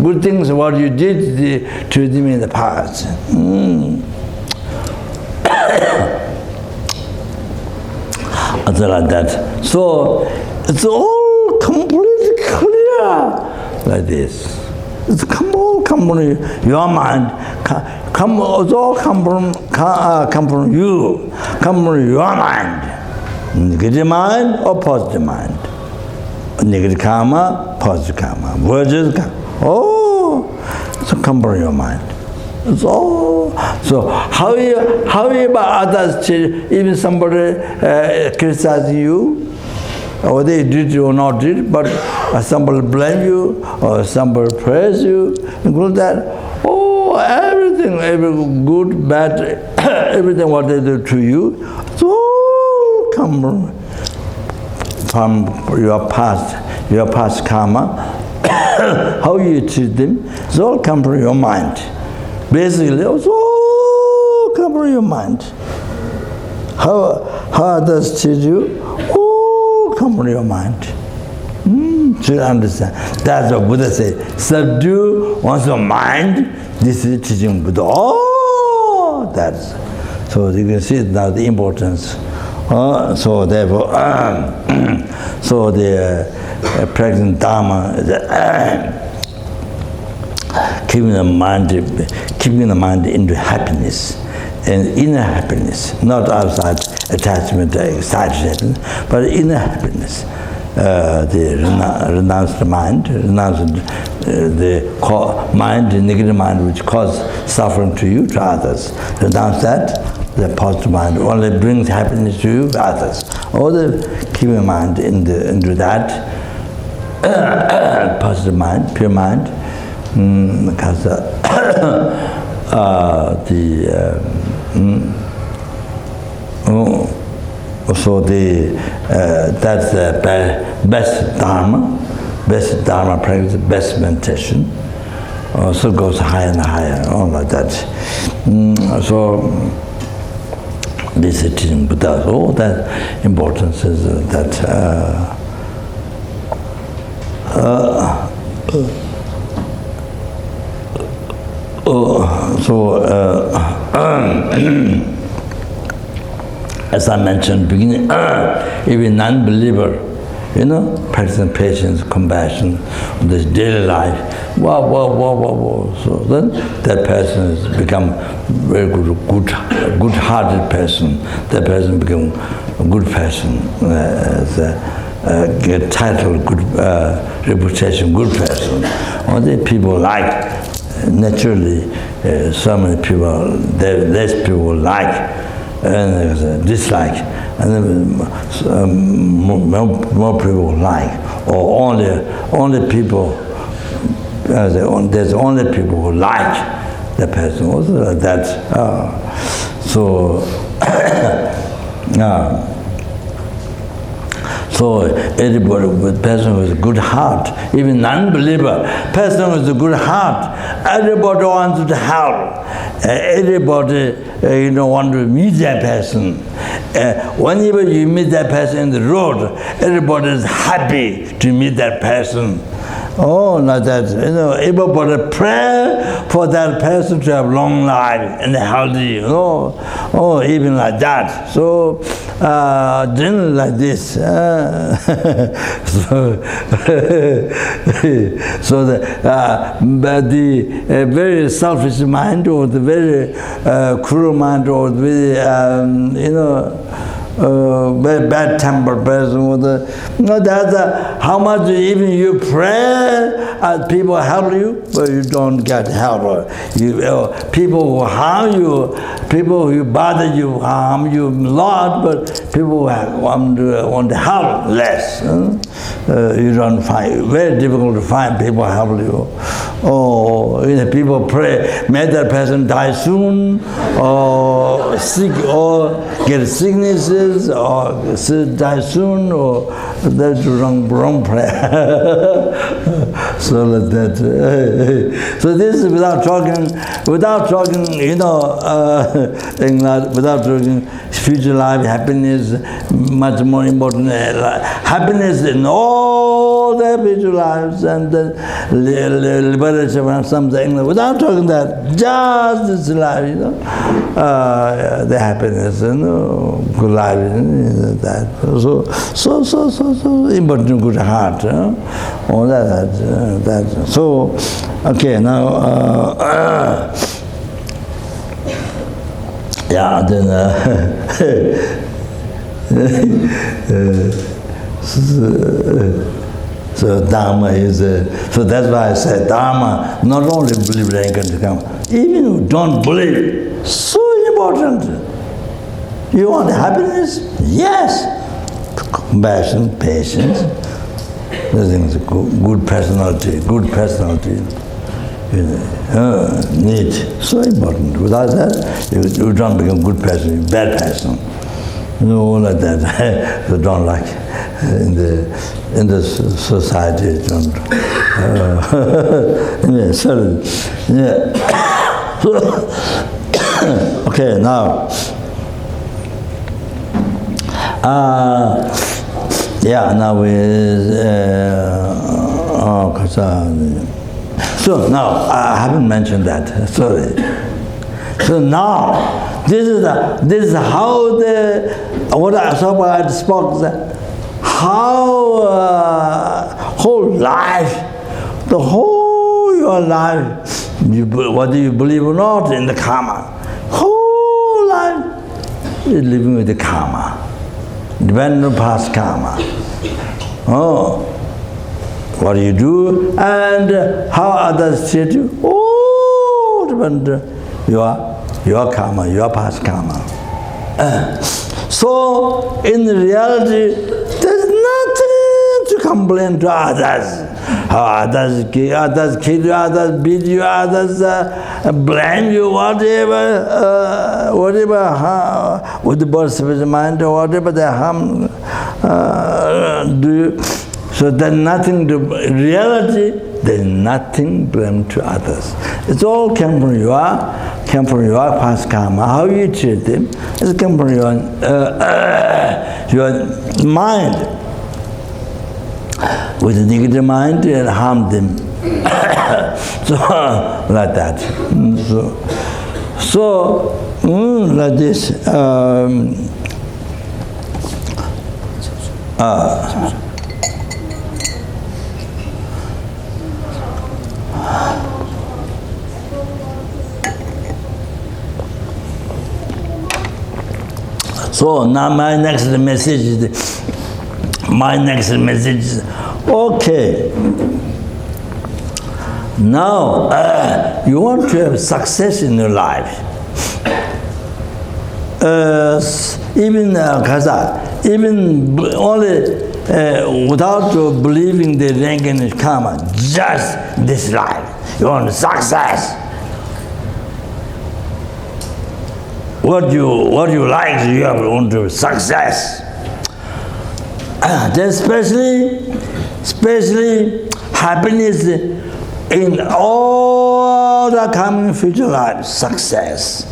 Good things, what you did to them in the past. Like that. So it's all completely clear like this. It's all come from your mind. It's all come from you. Come from your mind. Negative mind or positive mind. negative karma, positive karma, virtuous karma. Oh, so come from your mind. It's all. So how you about others? Even somebody criticizing you, or they did or not did, but somebody blame you or somebody praise you, include that. Oh, everything, every good, bad, everything what they do to you, it's all come from your past karma. How you treat them, it's all come from your mind. Basically, it's all come from your mind. How others treat you, all come from your mind. Should understand. That's what Buddha said. Subdue one's mind. This is teaching Buddha. Oh, that's. So you can see now the importance. So therefore, so the practicing Dharma is keeping the mind into happiness and inner happiness, not outside attachment, excitement, but inner happiness. Renounce the mind, renounce the mind, the negative mind which causes suffering to you, to others. Renounce that. The positive mind only brings happiness to you, to others. All the keeping mind into that positive mind, pure mind, because so that's the best dharma practice, best meditation. So it goes higher and higher, all like that. So this is teaching Buddha. All that importance is that. As I mentioned beginning, even non-believer, practicing patience, compassion, this daily life, so then that person has become very good-hearted person. That person become a good person, get title, good reputation, good person. All the people like, naturally, so many people, less people like, and there's a dislike, and then more people like, or only people, there's only people who like the person. Also that, so everybody with person with a good heart, even non-believer, person with a good heart, everybody wants to help. Everybody, want to meet that person. Whenever you meet that person in the road, everybody is happy to meet that person. Oh, not that, everybody pray for that person to have long life and healthy, even like that. So, generally like this. So the very selfish mind, or the very cruel mind, or the very, very bad tempered person, that's how much even you pray, people help you, but you don't get help. People who harm you, people who bother you, harm you a lot, but people who want to help less. You don't find, very difficult to find people help you. Or people pray, may that person die soon, or sick, or get sicknesses, or die soon, or that's wrong prayer. So like that. So this is without talking, without talking future life, happiness, much more important. Happiness in all their future lives, and the liberation from something. Without talking that, just this life, the happiness, good life, that. So important, good heart, all that. So, okay, now, yeah, then. So Dharma is, so that's why I said Dharma, not only believe reincarnation karma, even if you don't believe, so important. You want happiness? Yes. Compassion, patience, things, good personality, need, so important. Without that, you don't become good person, bad person. No, like that. You don't like in the society. Don't. Yeah, sorry. Yeah. Okay, now. Yeah, now we. So now I haven't mentioned that. Sorry. So now this is how what I spoke. How whole life, the whole your life, whether you believe or not in the karma, whole life is living with the karma, depending on past karma. Oh, what do you do and how others treat you? Oh, depend your karma, your past karma. So in reality, there's nothing to complain to others. How others kill you, others beat you, others blame you, whatever, with the birth of the mind or whatever they harm do you. So there's nothing to reality. There's nothing blame to others. It's all came from your past karma. How you treat them, it comes from your mind. With a negative mind, and harm them. So like that. So like this. So now my next message is, okay, now you want to have success in your life. Even only without believing the reincarnation karma, just this life, you want success. What you like, you want to success. Especially happiness in all the coming future lives, success.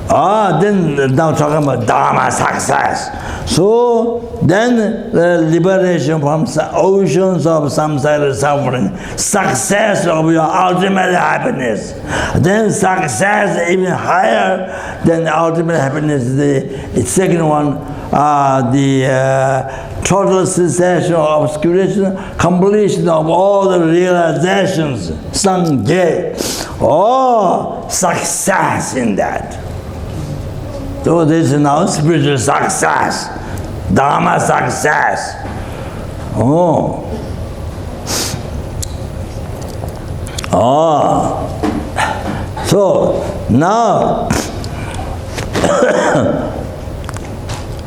Then now talking about Dharma success. So then the liberation from oceans of samsara suffering, success of your ultimate happiness. Then success even higher than ultimate happiness. The second one, the total cessation of obscuration, completion of all the realizations, sangye. Oh, success in that. So this is now spiritual success, Dharma success. Oh. So now,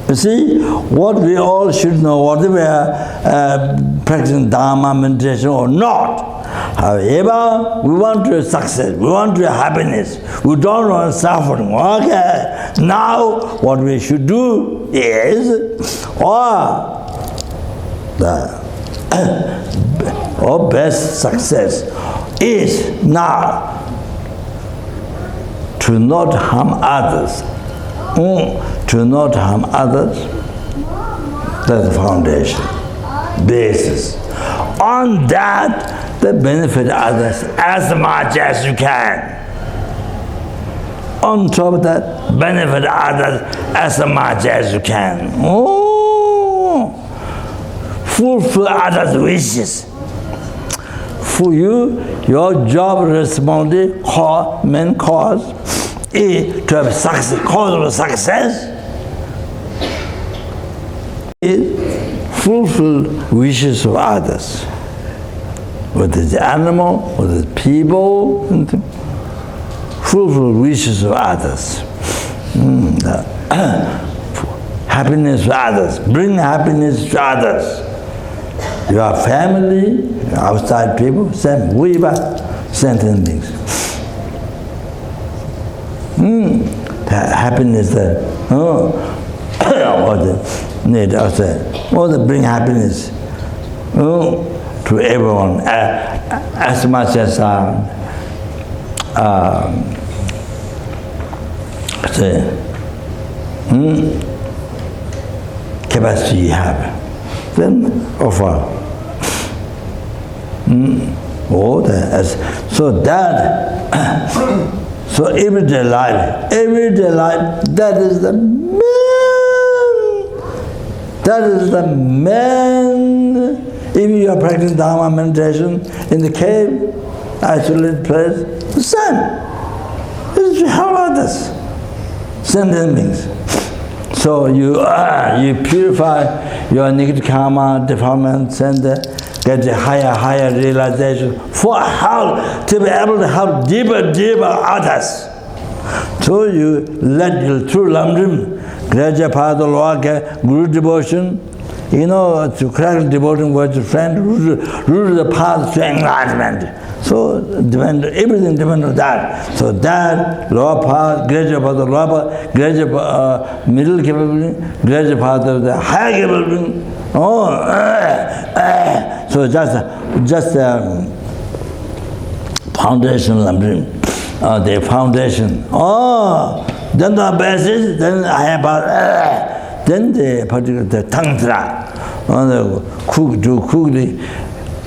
you see, what we all should know, whether we are practicing Dharma, meditation or not. However, we want to success, we want to happiness, we don't want suffering. Okay, now what we should do is, the best success is now to not harm others. To not harm others, that's the foundation, basis. On that, they benefit others as much as you can. On top of that, benefit others as much as you can. Fulfill others' wishes. For you, your job responsibility, main cause, is to have success. Cause of success is fulfill wishes of others. whether it's animal, whether it's people, fulfill wishes of others. Happiness to others, bring happiness to others. Your family, outside people, same, we are sentient beings. Happiness, what the need outside, what bring happiness to everyone, as much as capacity you have, then offer. So that, so everyday life, that is the man. If you are practicing Dharma meditation in the cave, isolated place, the same. It's to help others, sentient beings. So you purify your negative karma, defilements, and get a higher realization for help, to be able to help deeper others. So you let your true lamrim, gradual path of Guru devotion, to correct devotion with a friend, root the path to enlightenment. So everything depends on that. So that lower path, gradual path of lower path, gradual middle capability, gradual path of the higher capability. So just foundation lamrim, the foundation. Then the basis, then higher path, then the particular the tantra, cook the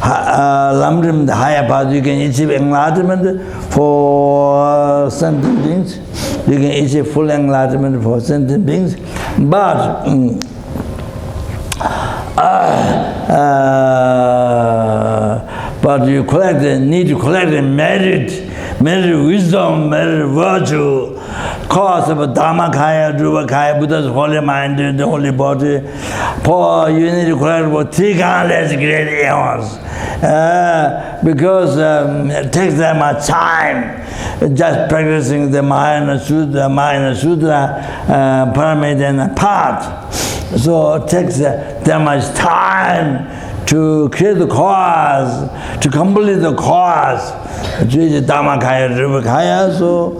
lamrim, the higher path. You can achieve enlightenment for sentient beings. You can achieve full enlightenment for sentient beings, but you need to collect the merit wisdom, merit virtue, cause of Dharmakaya, Drupakaya, Buddha's holy mind, the holy body. For you need to collect for 3 countless great eons. Because it takes them much time, just practicing the Mahayana Sutra, pyramid and path. So it takes that much time to create the cause, to complete the cause, to reach Dharmakaya, Drupakaya. So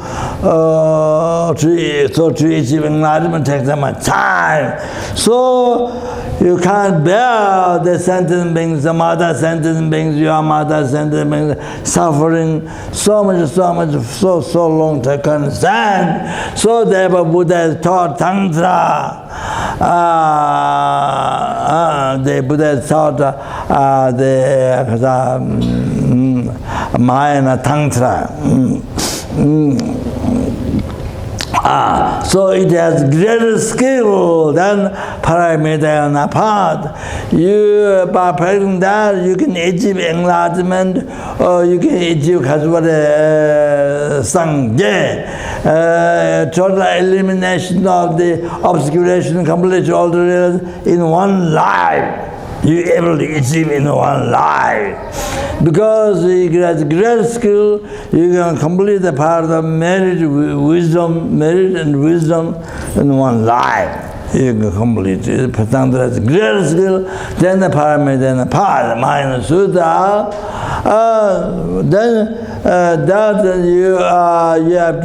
to achieve enlightenment takes that much time. So you can't bear the sentient beings, the mother sentient beings, your mother sentient beings, suffering so long to understand. So therefore Buddha has taught Tantra. The Buddha has taught the Mahayana Tantra. So it has greater skill than Paramita path. You, by practicing that, you can achieve enlightenment, or you can achieve Sangye, total elimination of the obscuration, complete all the realization in one life. You able to achieve in one life. Because you has great skill, you can complete the part of merit and wisdom in one life. You can complete it. Tantra has great skill, then the paramita and the path, Mahayana Sutta. Then that you have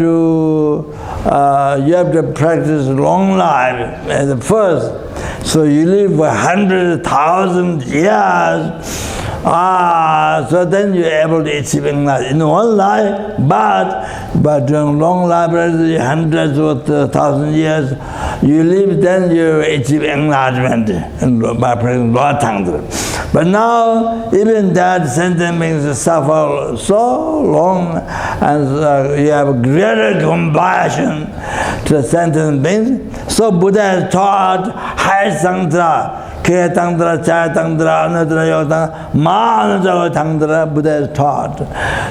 to practice long life at the first. So you live for 100,000 years. So then you're able to achieve enlightenment in one life, but during long life, hundreds or 1,000 years, you live, then you achieve enlightenment by practicing Lord Tantra. But now, even that sentient beings suffer so long, and you have greater compassion to the sentient beings. So Buddha has taught high Tantra, Kaya Tantra, Chaya Tantra, Anudra Yoga, Manudra Tantra, Buddha has taught.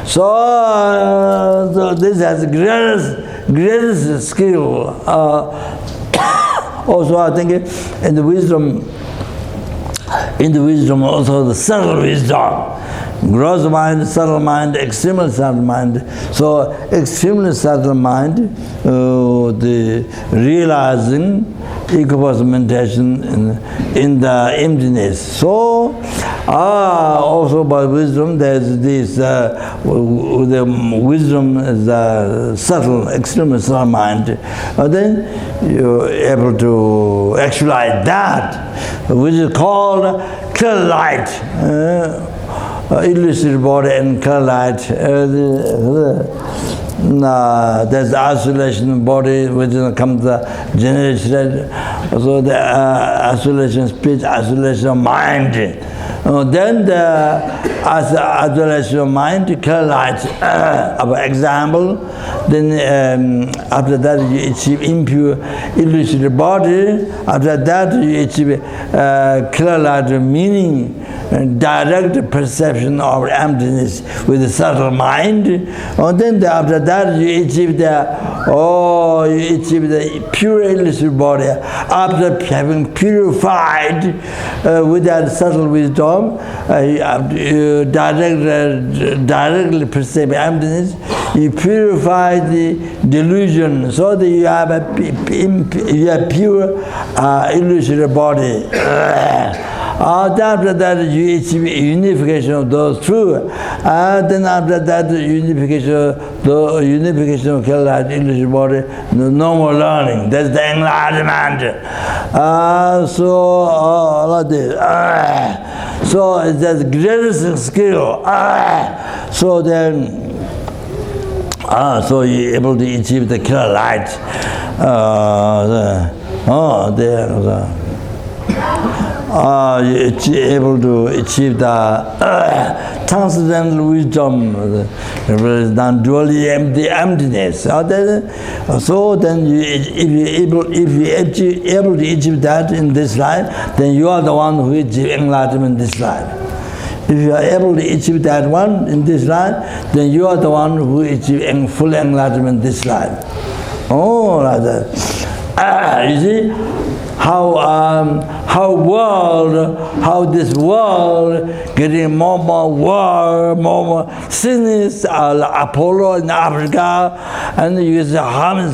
So this has greatest skill. Also, I think in the wisdom In the wisdom also the subtle wisdom. Gross mind, subtle mind, extremely subtle mind. So extremely subtle mind, the realizing equipoise meditation in the emptiness. So also by wisdom there's this, the wisdom is the subtle, extremely subtle mind. Then you're able to actualize that, which is called clear light. Illusory body and clear light. There's the isolation body which comes the generation. So the isolation speech, isolation mind. Then the isolation mind, clear light. For example, then after that you achieve impure illusory body. After that you achieve clear light meaning, direct perception of emptiness with the subtle mind. And then after that you achieve the pure illusory body. After having purified with that subtle wisdom, you directly perceive emptiness. You purify the delusion so that you have a pure illusory body. After that you achieve unification of those two. Then after that unification of clear light, illusory body, no more learning. That's the enlightenment. Like this. So it's the greatest skill. So then, so you're able to achieve the clear light. You're able to achieve the transcendental wisdom, non-dually empty emptiness. So then, if you're able to achieve that in this life, then you are the one who achieves enlightenment in this life. If you are able to achieve that one in this life, then you are the one who achieves full enlightenment in this life. Like that. You see how this world getting more sinners, Apollo in Africa, and you see how many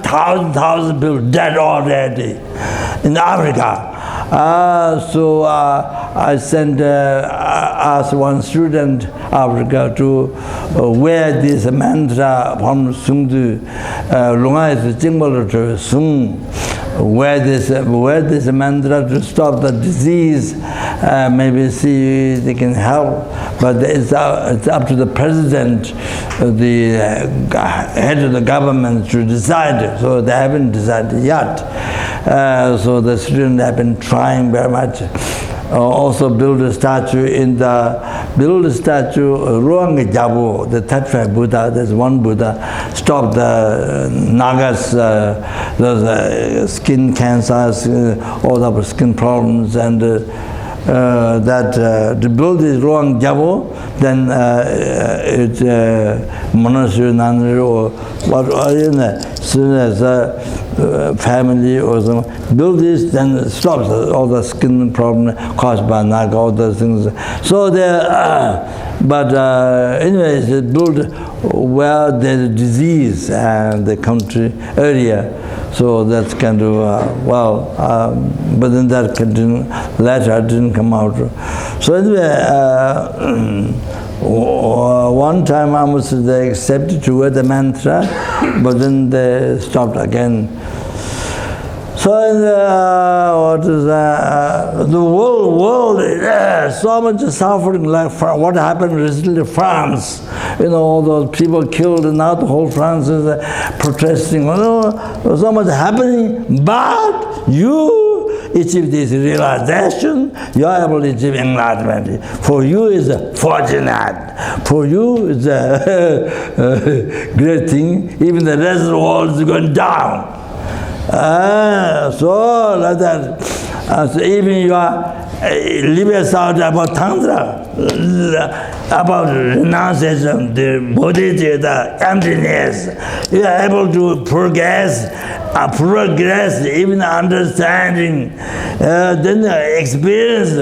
thousand people dead already in Africa. So I sent, asked one student Africa to wear this mantra from Sungdu, Lunga is Jimbal to Sung. Wear this mantra to stop the disease. Maybe see they can help, but it's up to the president, the head of the government to decide. So they haven't decided yet. So the students have been trying very much. Also build a statue Ruang Jabu, the Tattva Buddha. There's one Buddha, stop the Nagas, those skin cancers, all the skin problems, and to build this Ruang Jabu, then it's monastery, nunnery, or what, soon as family or something, build this, then stops all the skin problem caused by Naga, all those things. So but anyways, build where there's a disease and the country area. So that's kind of, but then that later didn't come out. So anyway, one time almost they accepted to wear the mantra, but then they stopped again. So the whole world is so much suffering, like what happened recently in France. All those people killed, and now the whole France is protesting. So much happening, but you achieve this realization, you are able to achieve enlightenment. For you is fortunate. For you is a great thing. Even the rest of the world is going down. So like that. So even you are leave us out about Tantra, about renunciation, the bodhicitta, the emptiness. You are able to progress, even understanding, then experience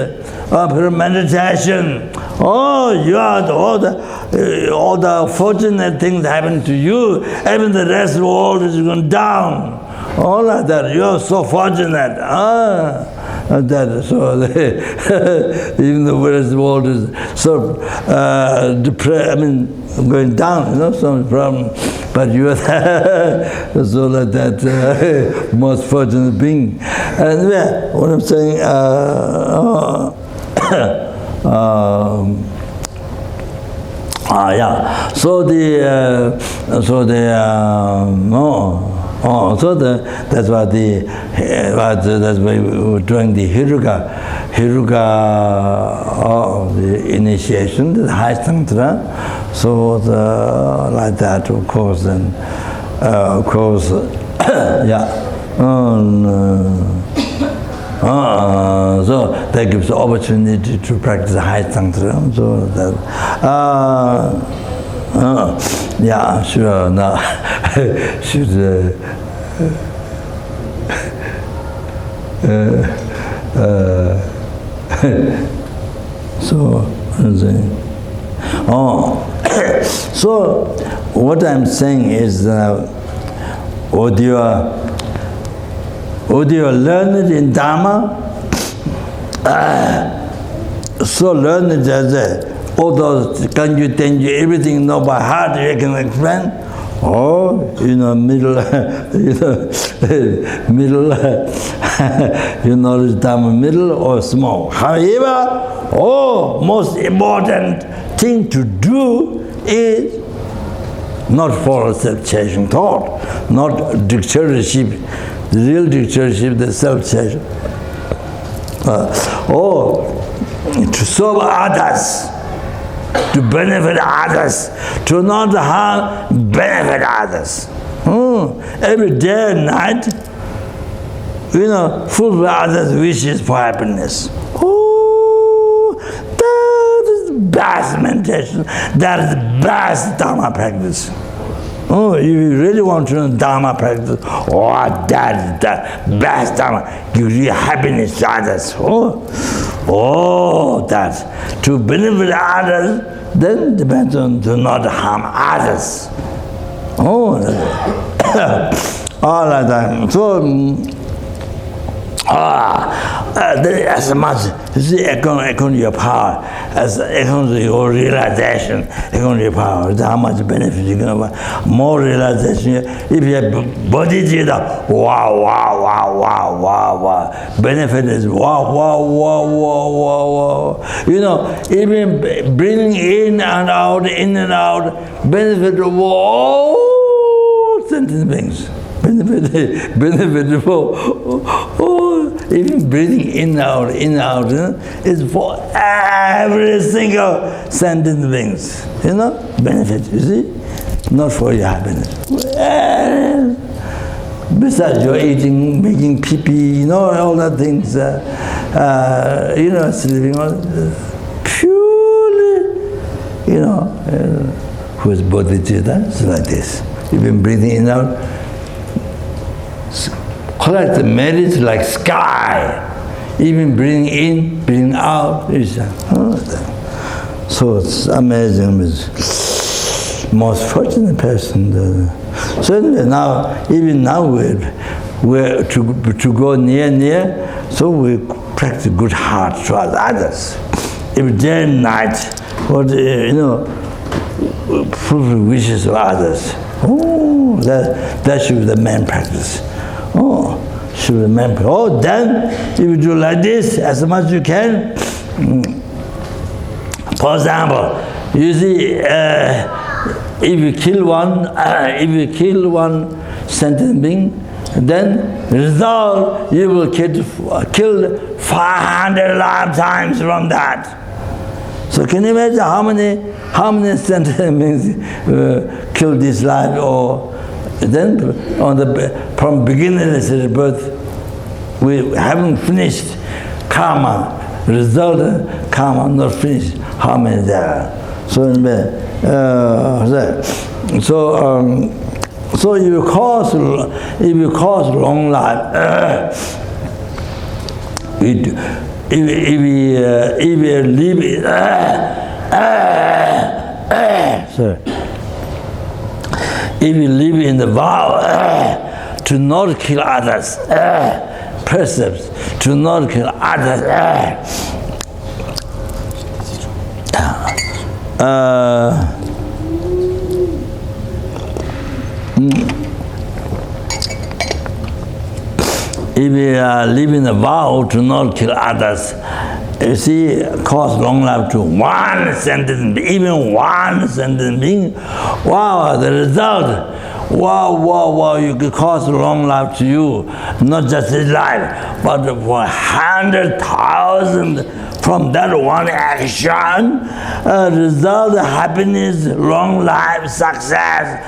of meditation. Oh, you are all the fortunate things happen to you. Even the rest of the world is going down. All like that. You are so fortunate. That so even the rest of the world is so depressed. Going down. Some problem. But you are so like that most fortunate being. And what I'm saying. So that's why that's why we were doing the Hiruga, the initiation, the high tantra. So like that, of course, and so that gives opportunity to practice high tantra. So that, sure. Now, should so what I'm saying is, would you learn it in Dharma? So learn it as all those kanju, tenju, everything know by heart, you can explain. Or, middle, you know, Dharma middle or small. However, most important thing to do is not follow self-chasing thought, not dictatorship. The real dictatorship, the self-chasing. Or to serve others, to benefit others, to not harm, benefit others. Every day and night, fulfill others' wishes for happiness. That is the best meditation. That is the best Dharma practice. If you really want to know Dharma practice, that is the best Dharma. Gives you happiness to others. That. To benefit others, then depends on to not harm others. All like that. So, as much, you see, according to your power, according to your realization, according to your power, how much benefit you're going to have, more realization. If you have bodhicitta, wow. Benefit is wow. Even breathing in and out, benefit of all sentient beings. Benefit even breathing in and out, is for every single sentient beings. Benefit, you see? Not for your happiness. Besides your eating, making pee-pee, all that things, sleeping, purely, who is bodhicitta, it's like this. You've been breathing in and out, collect the merit like sky. Even breathing in, breathing out. So it's amazing. Most fortunate person. So anyway, even now we're to go near, so we practice good heart towards others. Every day and night, fulfill wishes of others. That should be the main practice. Should remember. Then if you do like this as much as you can. For example, you see, if you kill one sentient being, then result you will kill 500 lifetimes from that. So can you imagine how many sentient beings kill this life, or then from beginning of the birth, we haven't finished karma, result, karma not finished. How many there are? So, so if you cause long life, if we live if we live in the vow to not kill others, precepts to not kill others, if we live in the vow to not kill others, you see, cause long life to one sentence, even one sentence being, wow, the result, wow, you could cause long life to you, not just this life, but for 100,000 from that one action, result, happiness, long life, success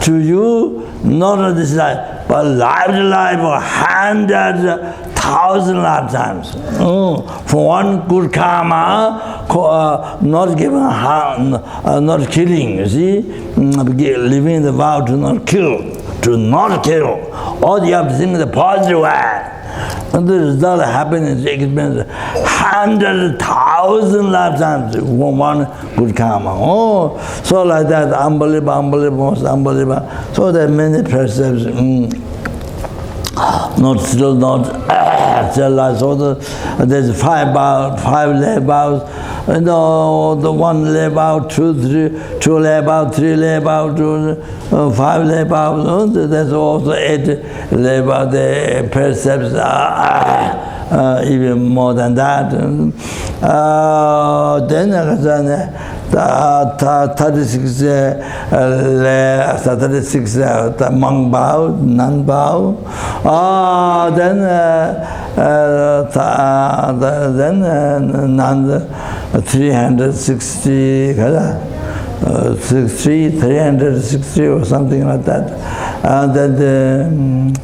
to you, not only this life, but life to life, 100,000 lifetimes. For one good karma, not giving harm, not killing, you see, living the vow to not kill, All you have to think the positive way. And the result of happiness, experience 100,000 lifetimes for one good karma. So like that, unbelievable, most unbelievable. So there are many precepts. Still like so there's 5 lay vows, the 1 lay vow, 2 lay vow, 3 lay vow, 5 lay vows. There's also 8 lay vow. The precepts are even more than that. Then 36 monk vow, nun vow. Then nun 360, 360 or something like that. And then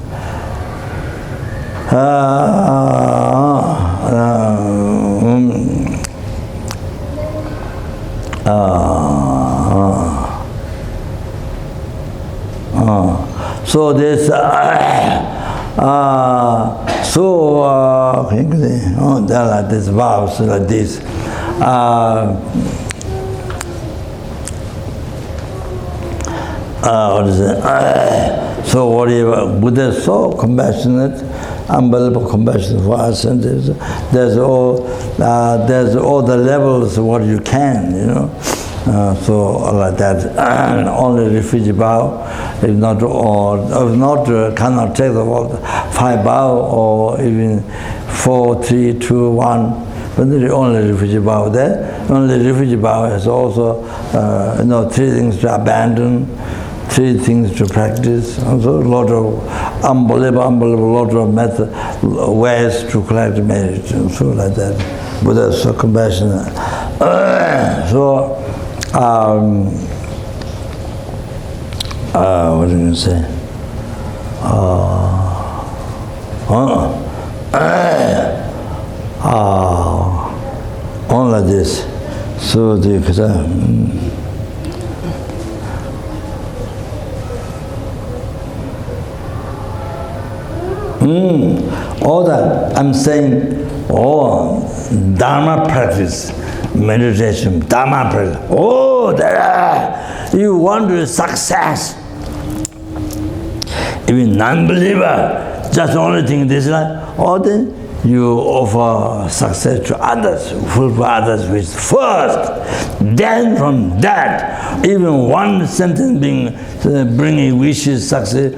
so this there are these vows like this. What is it? So whatever, Buddha is so compassionate, unbelievable compassion for us, and there's all the levels of what you can, so like that. Only refugee vow, if not cannot take the 5 vow or even 4, 3, 2, 1. But the only refugee vow there. Only refugee vow is also 3 things to abandon, 3 things to practice. Also a lot of unbelievable lot of ways to collect merit, and so like that. Buddha is so compassionate. What do you say? All like this. So all that I'm saying, Dharma practice, meditation, Dharma practice. You want to success. Even non-believer, just only think this life, or then you offer success to others, fulfill others with first. Then from that, even one sentence bringing wishes, success,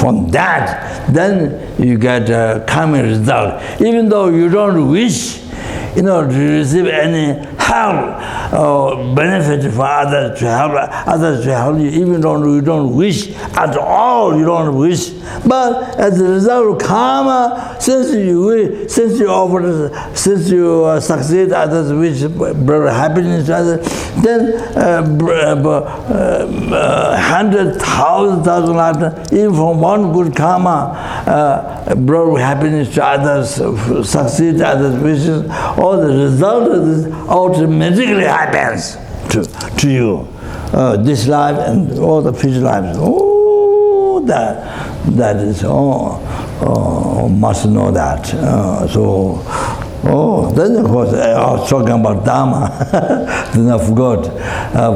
from that, then you get a coming result. Even though you don't wish, to receive any help or benefit for others to help you, even though you don't wish at all, you don't wish. But as a result of karma, since you succeed others, which brought happiness to others, then 100,000 lifetimes, even from one good karma, brought happiness to others, succeed others' wishes. All the result of this automatically happens to you. This life and all the future lives. Oh, that is, must know that. Then of course I was talking about Dharma. Then I forgot I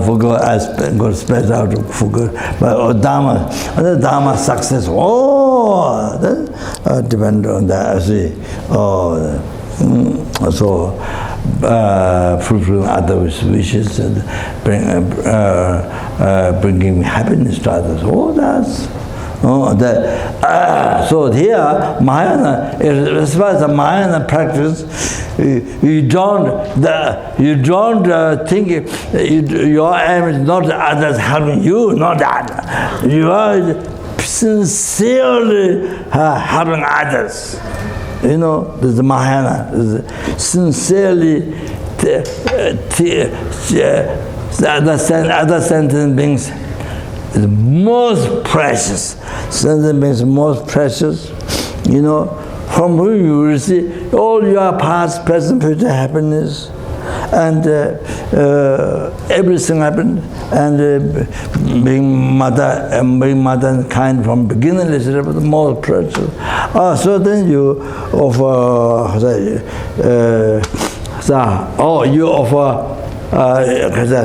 got spelled out, forgot. But Dharma success, then depend on that, see. Fulfilling others' wishes and bringing happiness to others. So here, Mahayana, as far as the Mahayana practice, you don't think your aim is not others helping you, not that. You are sincerely helping others. You know, this is Mahayana. Sincerely, other sentient beings is most precious. Sentient beings most precious. You know, from whom you receive all your past, present, future happiness, and everything happened, and being mother and kind from beginning is the most precious. So then you offer, you offer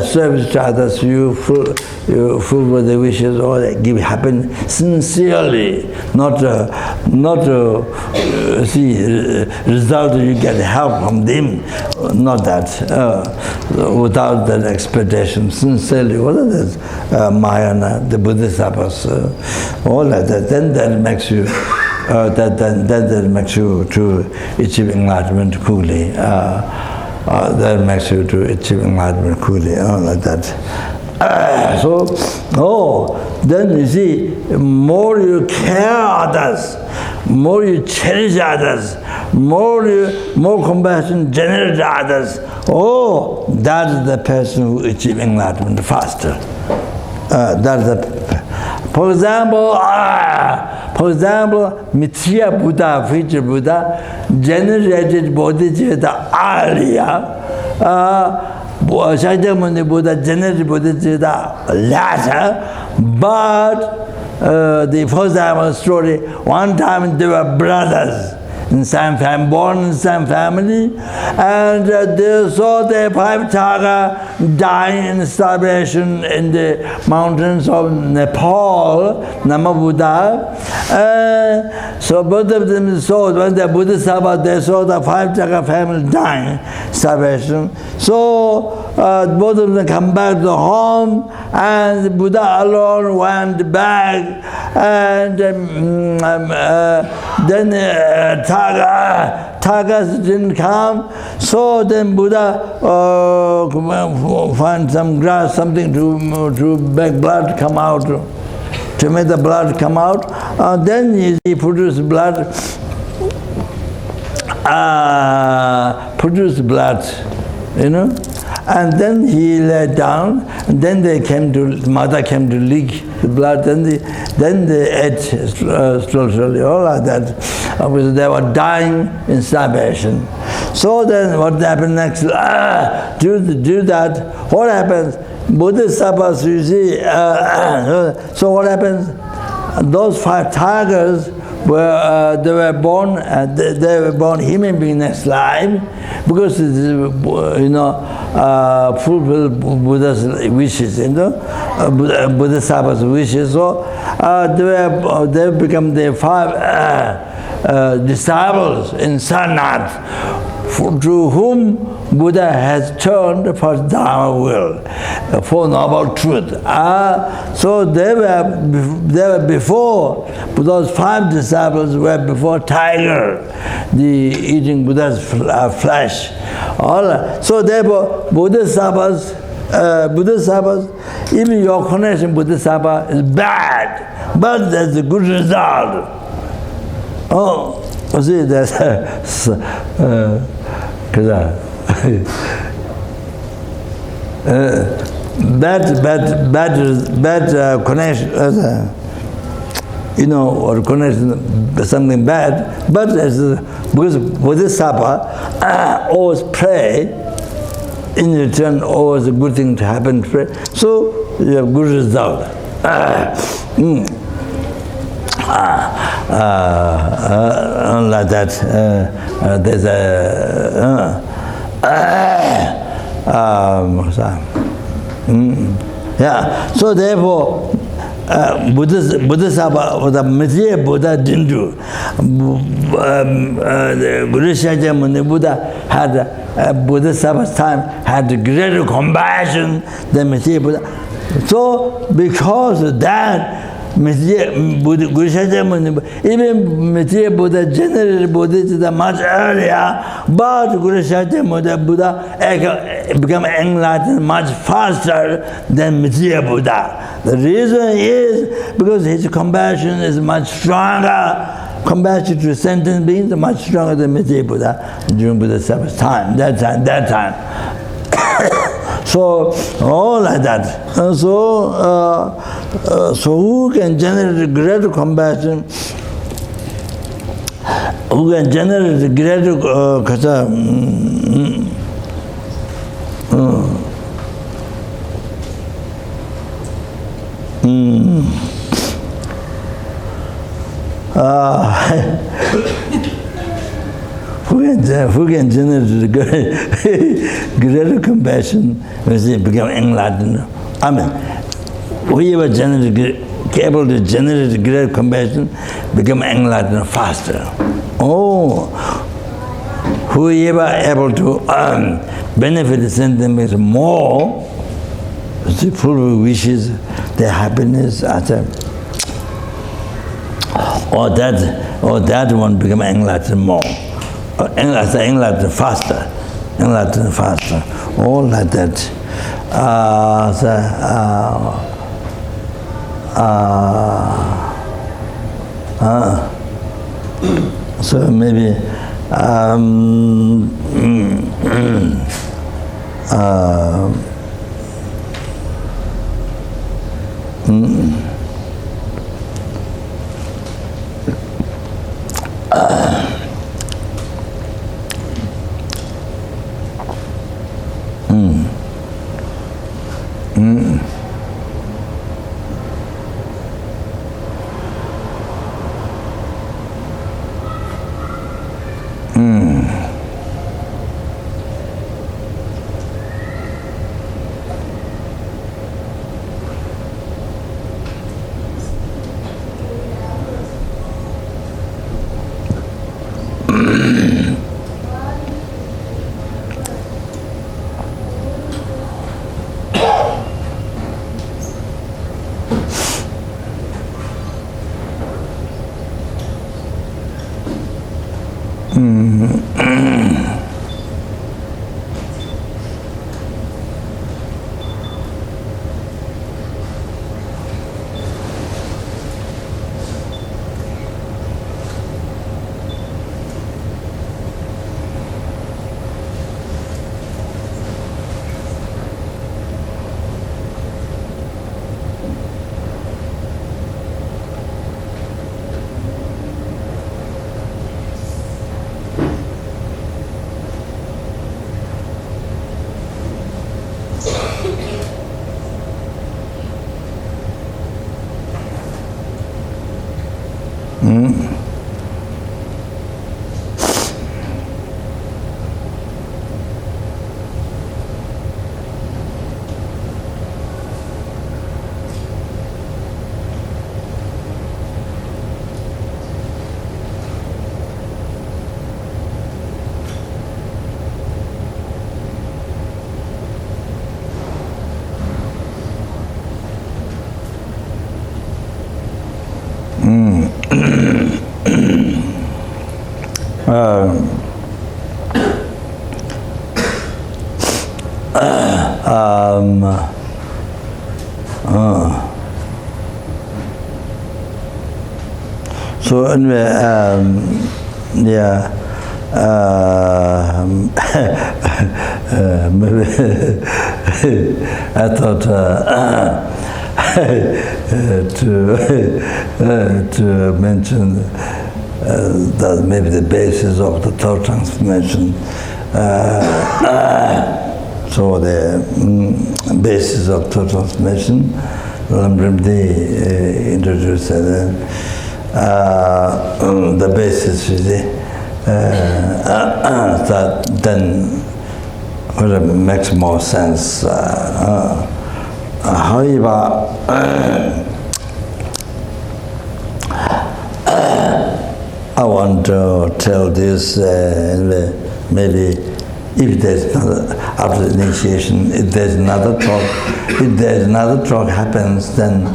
service to others, you fulfill the wishes, or give happiness sincerely, not see result you get help from them, not that, without that expectation, sincerely. What is that? Mahayana, the Bodhisattvas, all that. Then that makes you. That makes you to achieve enlightenment quickly. That makes you to achieve enlightenment quickly, like that. Then you see, more you care others, more you cherish others, more compassion generate others. That is the person who achieves enlightenment faster. For example, Mithya Buddha, future Buddha, generated bodhicitta earlier. Shakyamuni Buddha generated bodhicitta later. But for example, story, one time they were brothers. In same family, born in same family, and they saw their 5 Taga dying in starvation in the mountains of Nepal, Namabuddha. So both of them saw, when the Bodhisattva, they saw the 5 Taga family dying, starvation. So both of them come back to home, and the Buddha alone went back, and then Tagas didn't come, so then Buddha find some grass, something to make blood come out, to make the blood come out. Then he produced blood, you know. And then he lay down, and then mother came to lick the blood, then they ate slowly, all like that. Because they were dying in starvation. So then what happened next? Do that, what happens? Bodhisattvas, you see, so what happens? Those 5 tigers they were born human being next life, because fulfill Buddha's wishes, Bodhisattva's wishes. So they become the 5 disciples in Sanat, to whom Buddha has turned for Dharma will. Four Noble Truths. So they were before, those 5 disciples were before tiger, the eating Buddha's flesh. All right. So therefore, Bodhisattvas, even your connection with Bodhisattva is bad, but there's a good result. Oh, you see, that's bad connection, or connection something bad, but because Bodhisattva always pray, in return always a good thing to happen, pray. So you have good result. Like that, there's yeah. So therefore, Bodhisattva, the Messiah Buddha didn't do. Guru Shakyamuni Buddha had Bodhisattva's time had greater compassion than Messiah Buddha. So because of that, Guru Shakyamuni, even Messiah Buddha generated Bodhisattva much earlier, but Guru Shakyamuni Buddha became enlightened much faster than Messiah Buddha. The reason is because his compassion is much stronger. Compassion to sentient beings is much stronger than Messiah Buddha during Bodhisattva's time, that time. So, all like that. So who can generate greater compassion? Who can generate greater who can generate greater compassion when they become enlightened? I mean, whoever able to generate greater compassion become enlightened faster. Oh, whoever able to benefit the sentient beings more, the full wishes, their happiness, or that one become enlightened more. Enlightened faster. All like that. So maybe So anyway, yeah. Maybe I thought to mention that maybe the basis of the thought transformation. So the basis of thought transformation, Lamrimdi introduced the basis is that then it makes more sense. However, I want to tell this maybe if there's another, after the initiation, if there's another talk happens, then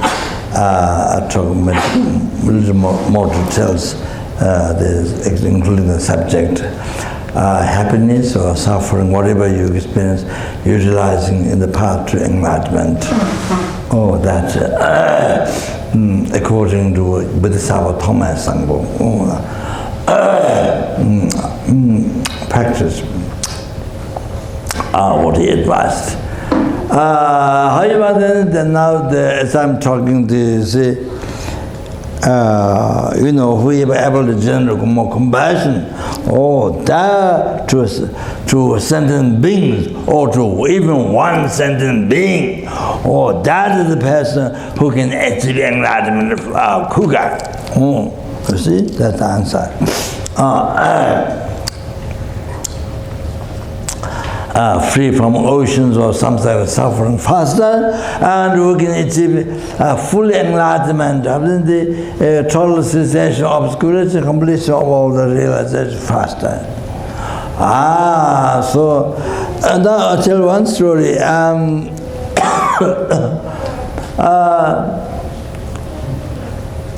I'll talk a little more details, including the subject. Happiness or suffering, whatever you experience, utilizing in the path to enlightenment. Oh, that according to Buddhism Thomas Sangbo, practice what he advised. However, then now as I'm talking to say, whoever able to generate more compassion, or that to sentient beings, or to even one sentient being, or that is the person who can achieve enlightenment of Kuga. You see, that's the answer. Free from oceans or some sort of suffering faster, and we can achieve full enlightenment, the total cessation, obscurity, completion of all the realization faster. So now I'll tell one story.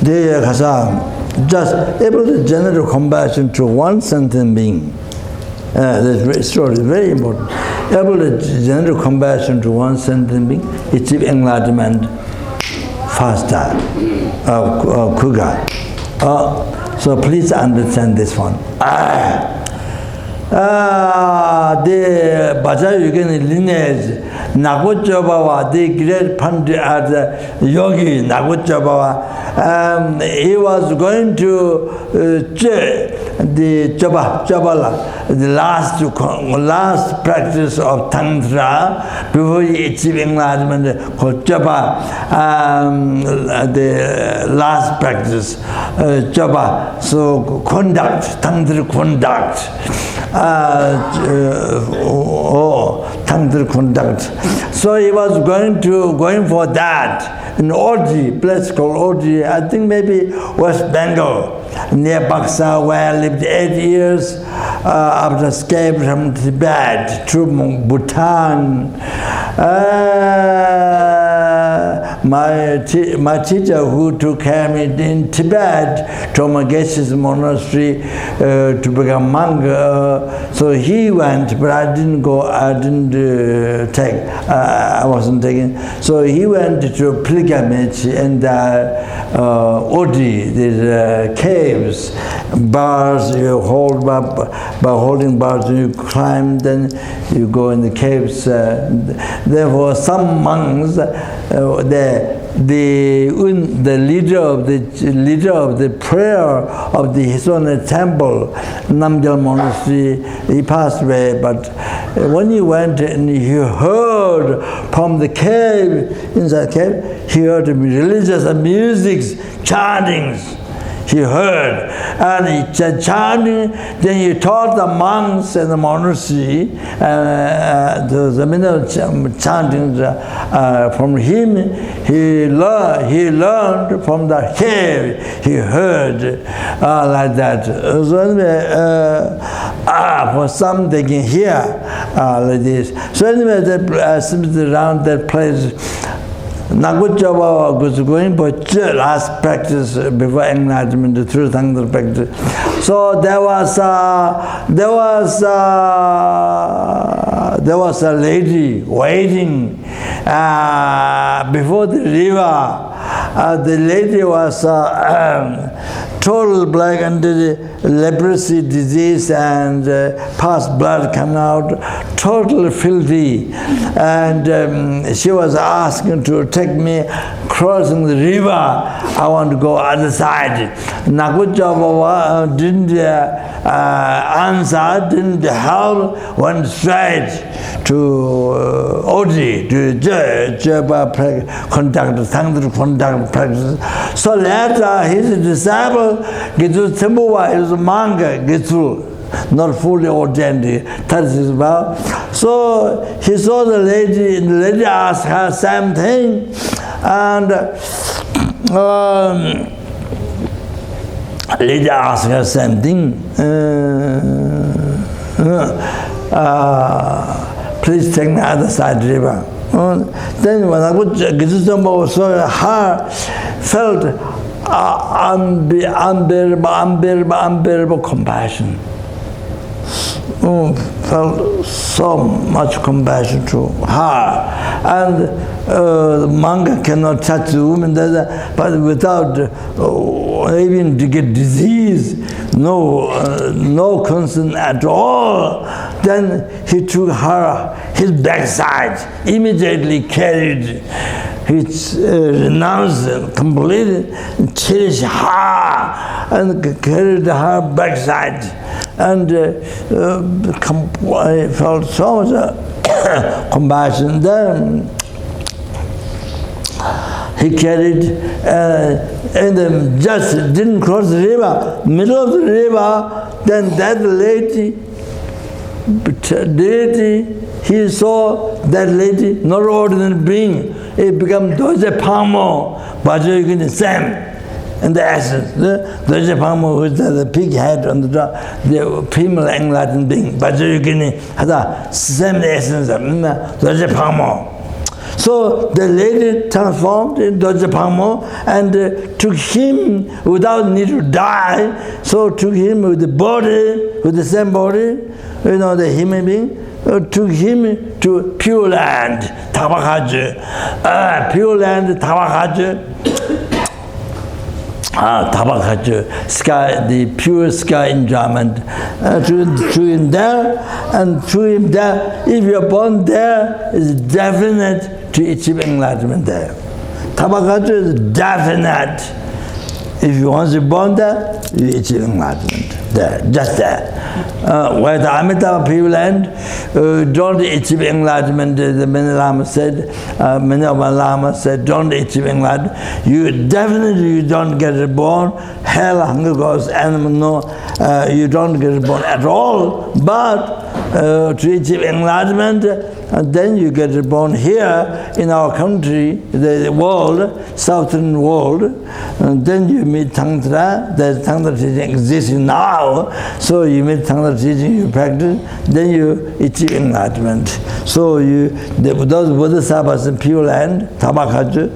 They just able to generate compassion to one sentient being. This story is very important. Able to generate compassion to one sentient being, achieve enlightenment faster, Kuga. So please understand this one. The Bajayugan lineage, Nagujabawa, the great Pandit, Yogi Nagujabawa, he was going to the Jabala, the last practice of Tantra before he achieved enlightenment, called Japa, the last practice, Japa. So conduct, Tantra conduct. Tantra conduct. So he was going for that. An orgy, place called orgy, I think maybe West Bengal, near Baksa, where I lived 8 years after escape from Tibet to Bhutan. My teacher who took care of me in Tibet, Tomageshi's monastery, to become monk, so he went, but I didn't go, I wasn't taken. So he went to a pilgrimage in the Odi, these caves, bars you hold by holding bars, you climb, then you go in the caves. Therefore, some monks, the leader of the prayer of the Hisona temple, Namgyal monastery, he passed away. But when he went and he heard from the cave, inside the cave, he heard religious music, chantings. He heard, and he chanting. Then he taught the monks in the monastery the chanting from him. He learned from the cave. He heard like that. So anyway, for some they can hear like this. So anyway, around that place, Naguchava was going for last practice before enlightenment, through Tantra practice. So there was a lady waiting before the river. The lady was total black under the leprosy disease and past blood come out, totally filthy. And she was asking to take me crossing the river. I want to go other side. Nagujava didn't answer, didn't help, went straight to Oji, to conduct practice. So later his disciple Gitsu Tembuwa is a manga Gitsu, not fully ordained. So he saw the lady asked her same thing, and lady asked her same thing. Please take the other side river. Then when I would Gitsu Tembuwa saw her, felt unbearable compassion. Felt so much compassion to her. And the monk cannot touch the woman, but without even to get disease, no concern at all. Then he took her, his backside, immediately carried. He renounced completely, cherished her, and carried her backside. And I felt so much compassion. Then he carried, and then just didn't cross the river, middle of the river. Then that lady, he saw that lady, not ordinary being. It became Doje Pamo, Bajayugini Sam, in the essence. Doje Pamo, which has the pig head on the top, the female enlightened being. Bajayugini has the same essence of Doje Pamo. So the lady transformed in Doje Pamo and took him without need to die. So took him with the body, with the same body, the human being. Took him to Pure Land, Tabakhaja. Pure Land, Tabakhaja. Tabakhaja, sky, the pure sky enjoyment. To him there, and to him there. If you're born there, it's definite to achieve enlightenment there. Tabakhaja is definite. If you want to be born there, you achieve enlightenment there, just there. Where the Amitabha Pure Land, don't achieve enlightenment, the many lamas said, many of our lamas said, don't achieve enlightenment. You definitely don't get reborn. Hell, hunger, goes, animal, no, you don't get reborn at all. But to achieve enlightenment, and then you get reborn here in our country, the world, southern world, and then you meet Tantra. The Tantra teaching exists now, so you meet Tantra teaching, you practice, then you achieve enlightenment. So those Bodhisattvas in Pure Land, Tabakhaja,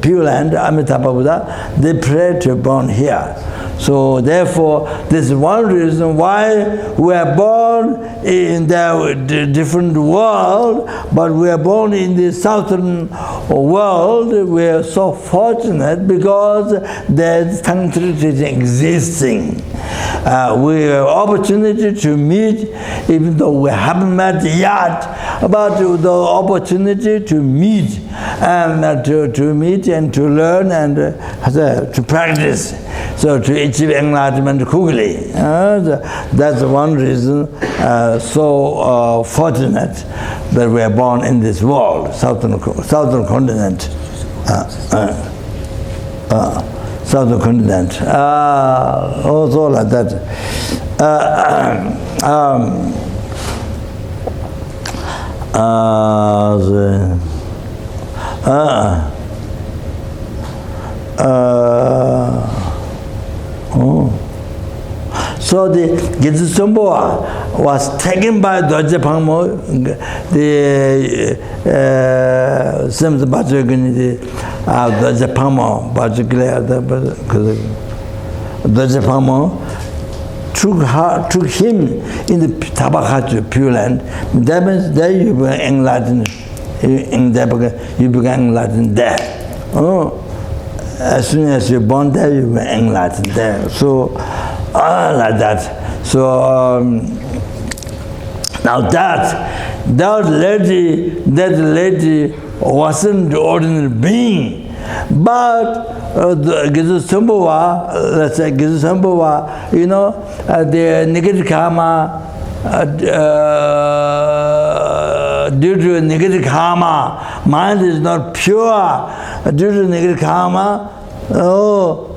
Pure Land, Amitabha Buddha, they pray to be born here. So therefore, this is one reason why we are born in the different world, but we are born in the southern world. We are so fortunate because there's Tantra teaching existing. We have opportunity to meet, even though we haven't met yet, but the opportunity to meet and to meet and to learn and to practice. So to achieve enlightenment quickly. That's one reason so fortunate that we are born in this world, southern continent. Southern continent. Also like that. So the Gitsu Tembuwa was taken by Doje Pamo, the Sims Bajagini, the Japamo, Bajaglia, the Japamo took him in the Tabakatu Pure Land. That means there you were enlightened. In Tabaka, you became enlightened there. Oh, as soon as you're born there, you were enlightened there. So, like that. So, now that lady wasn't the ordinary being, but Gizusambhava, let's say Gizusambhava, you know, the negative karma, due to negative karma, mind is not pure. Due to negative karma, so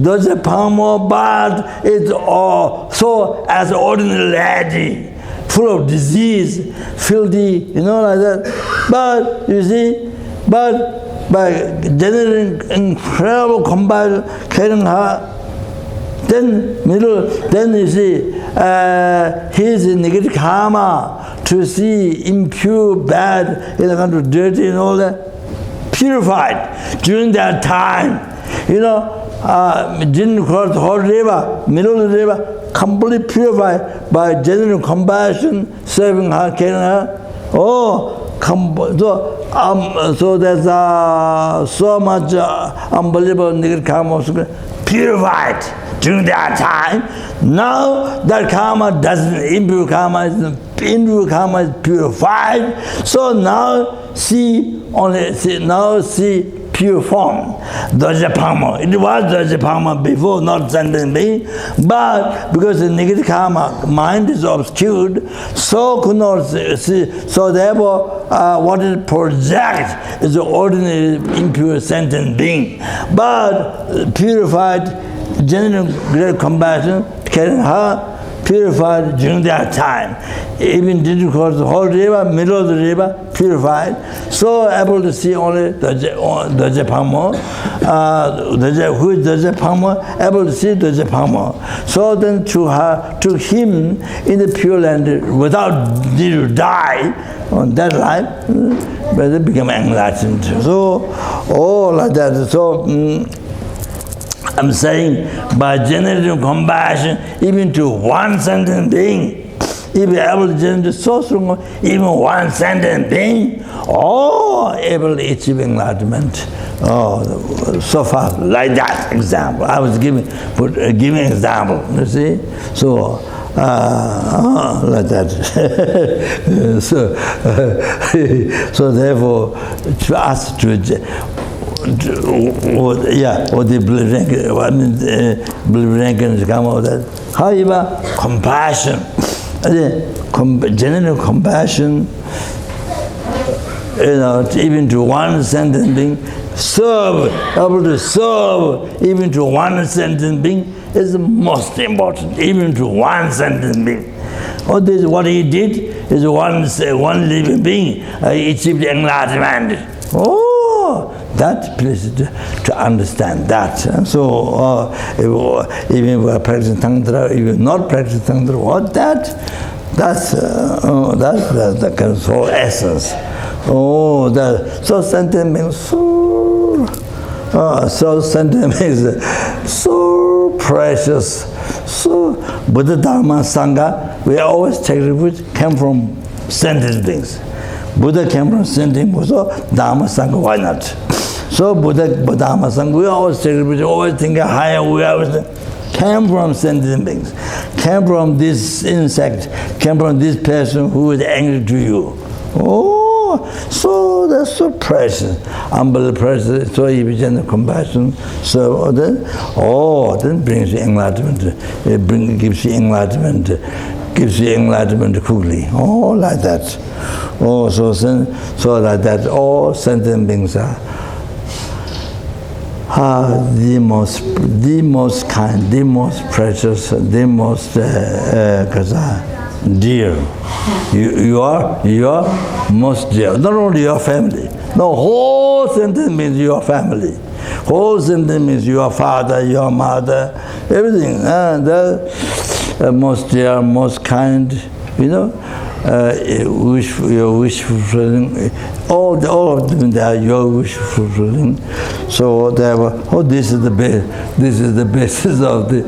does a palmo, but it's all so as ordinary lady, full of disease, filthy, you know, like that. But you see, but by generating incredible compassion, caring her, then you see, his negative karma to see impure, bad, you know, kind of dirty and all that, purified during that time. You know, didn't cross the whole river, middle of the river, completely purified by genuine compassion, serving her, caring her. So there's so much unbelievable negative karma purified during that time. Now that karma doesn't, impure karma is purified. So now see pure form. Dojapama. It was Dojapama before, not sentient being, but because the negative karma mind is obscured, so could not see. So therefore, what it projects is the ordinary impure sentient being. But purified, genuine great compassion, carrying her, purified during that time. Even didn't cross the whole river, middle of the river, purified. So able to see only the Japamo, who is the Japamo, able to see the Japamo. So then to him in the Pure Land without need to die on that life, but they become enlightened. So, like that. So, I'm saying by generating compassion even to one sentient being, if you're able to generate so strong, even one sentient being, able to achieve enlightenment. So far, like that example. I was giving example, you see? So, like that. So therefore, to us to the believing come out that. However, compassion, genuine compassion, you know, even to one sentient being, able to serve even to one sentient being is the most important, even to one sentient being. What he did is one living being achieved enlightenment. That please to understand that. So even we are practicing Tantra, even not practicing Tantra, what that's the kind of whole essence. So sentient means so sentient means so precious. So Buddha, Dharma, Sangha, we always take refuge, came from sentient beings. Buddha came from sentient beings, so Dharma, Sangha, why not? So Buddha, Dharma, Sangha, we always take refuge, always think higher, we always came from sentient beings, came from this insect, came from this person who is angry to you. So that's so precious, unbelievable precious, so you begin compassion, so then brings you enlightenment, gives you enlightenment quickly, like that. So like that, all sentient beings are the most kind, the most precious, the most dear. You are most dear. Not only your family. No, whole sentence means your family. Whole sentence means your father, your mother, everything. The most dear, most kind, you know. your wish fulfilling. All of them, they are your wish fulfilling. So they were, this is the base. This is the basis of the.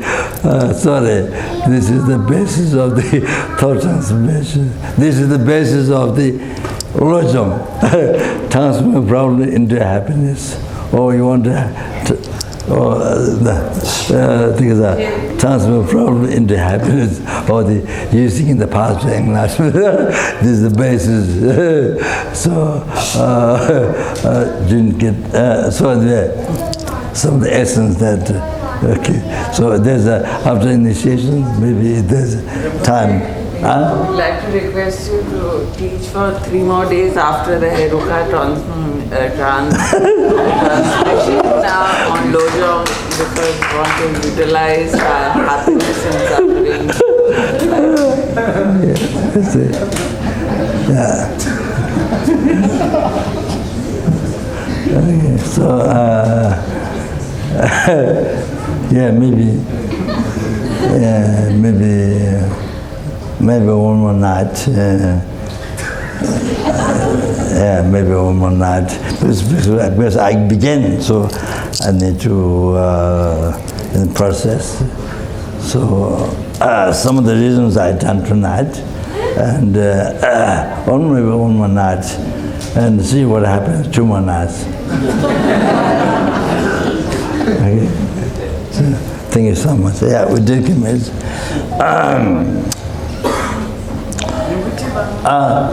This is the basis of the thought transformation. This is the basis of the religion. Transform problem into happiness. Or you want to transform problem into happiness, or the using in the past enlightenment. This is the basis. So didn't get some of the essence that. Okay. So there's after initiation, maybe there's time. I would like to request you to teach for 3 more days after the Heruka translation on Lojong, because we want to utilize happiness and suffering. That's it. Yeah. Okay, so maybe one more night. Maybe one more night. Because I began, so I need to in the process. So some of the reasons I done tonight, and maybe one more night, and see what happens 2 more nights. Okay. So, thank you so much. Yeah, we did commit.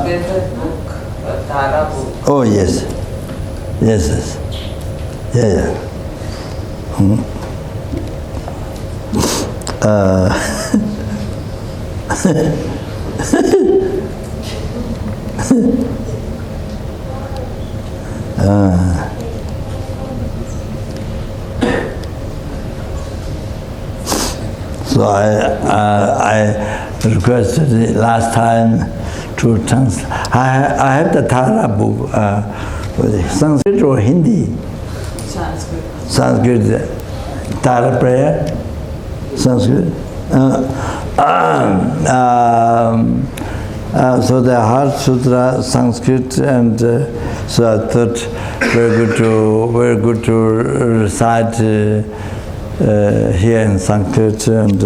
There's a book, a Tara book. Oh yes. Yes. Yeah. So I requested it last time to translate. I have the Tara book, Sanskrit or Hindi? Sanskrit, Tara prayer, Sanskrit. So the Heart Sutra, Sanskrit, and so I thought very good to recite here in Sanskrit, and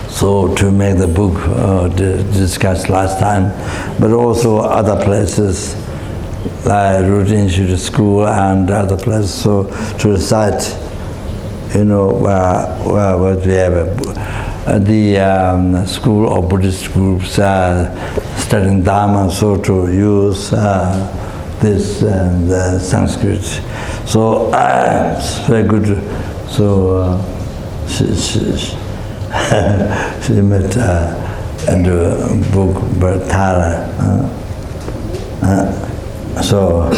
so to make the book discussed last time, but also other places like Root Institute School and other places. So to recite, where we have the school or Buddhist groups studying Dharma, so to use this Sanskrit. So it's very good. So she met in the book by Tara. So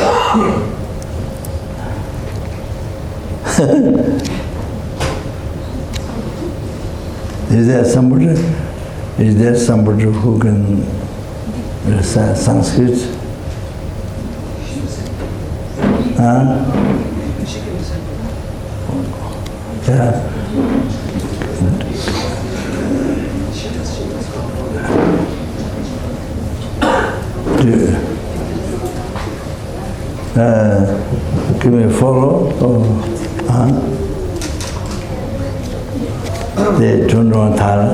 is there somebody who can recite Sanskrit? Yeah. Can we follow? They don't know Tara.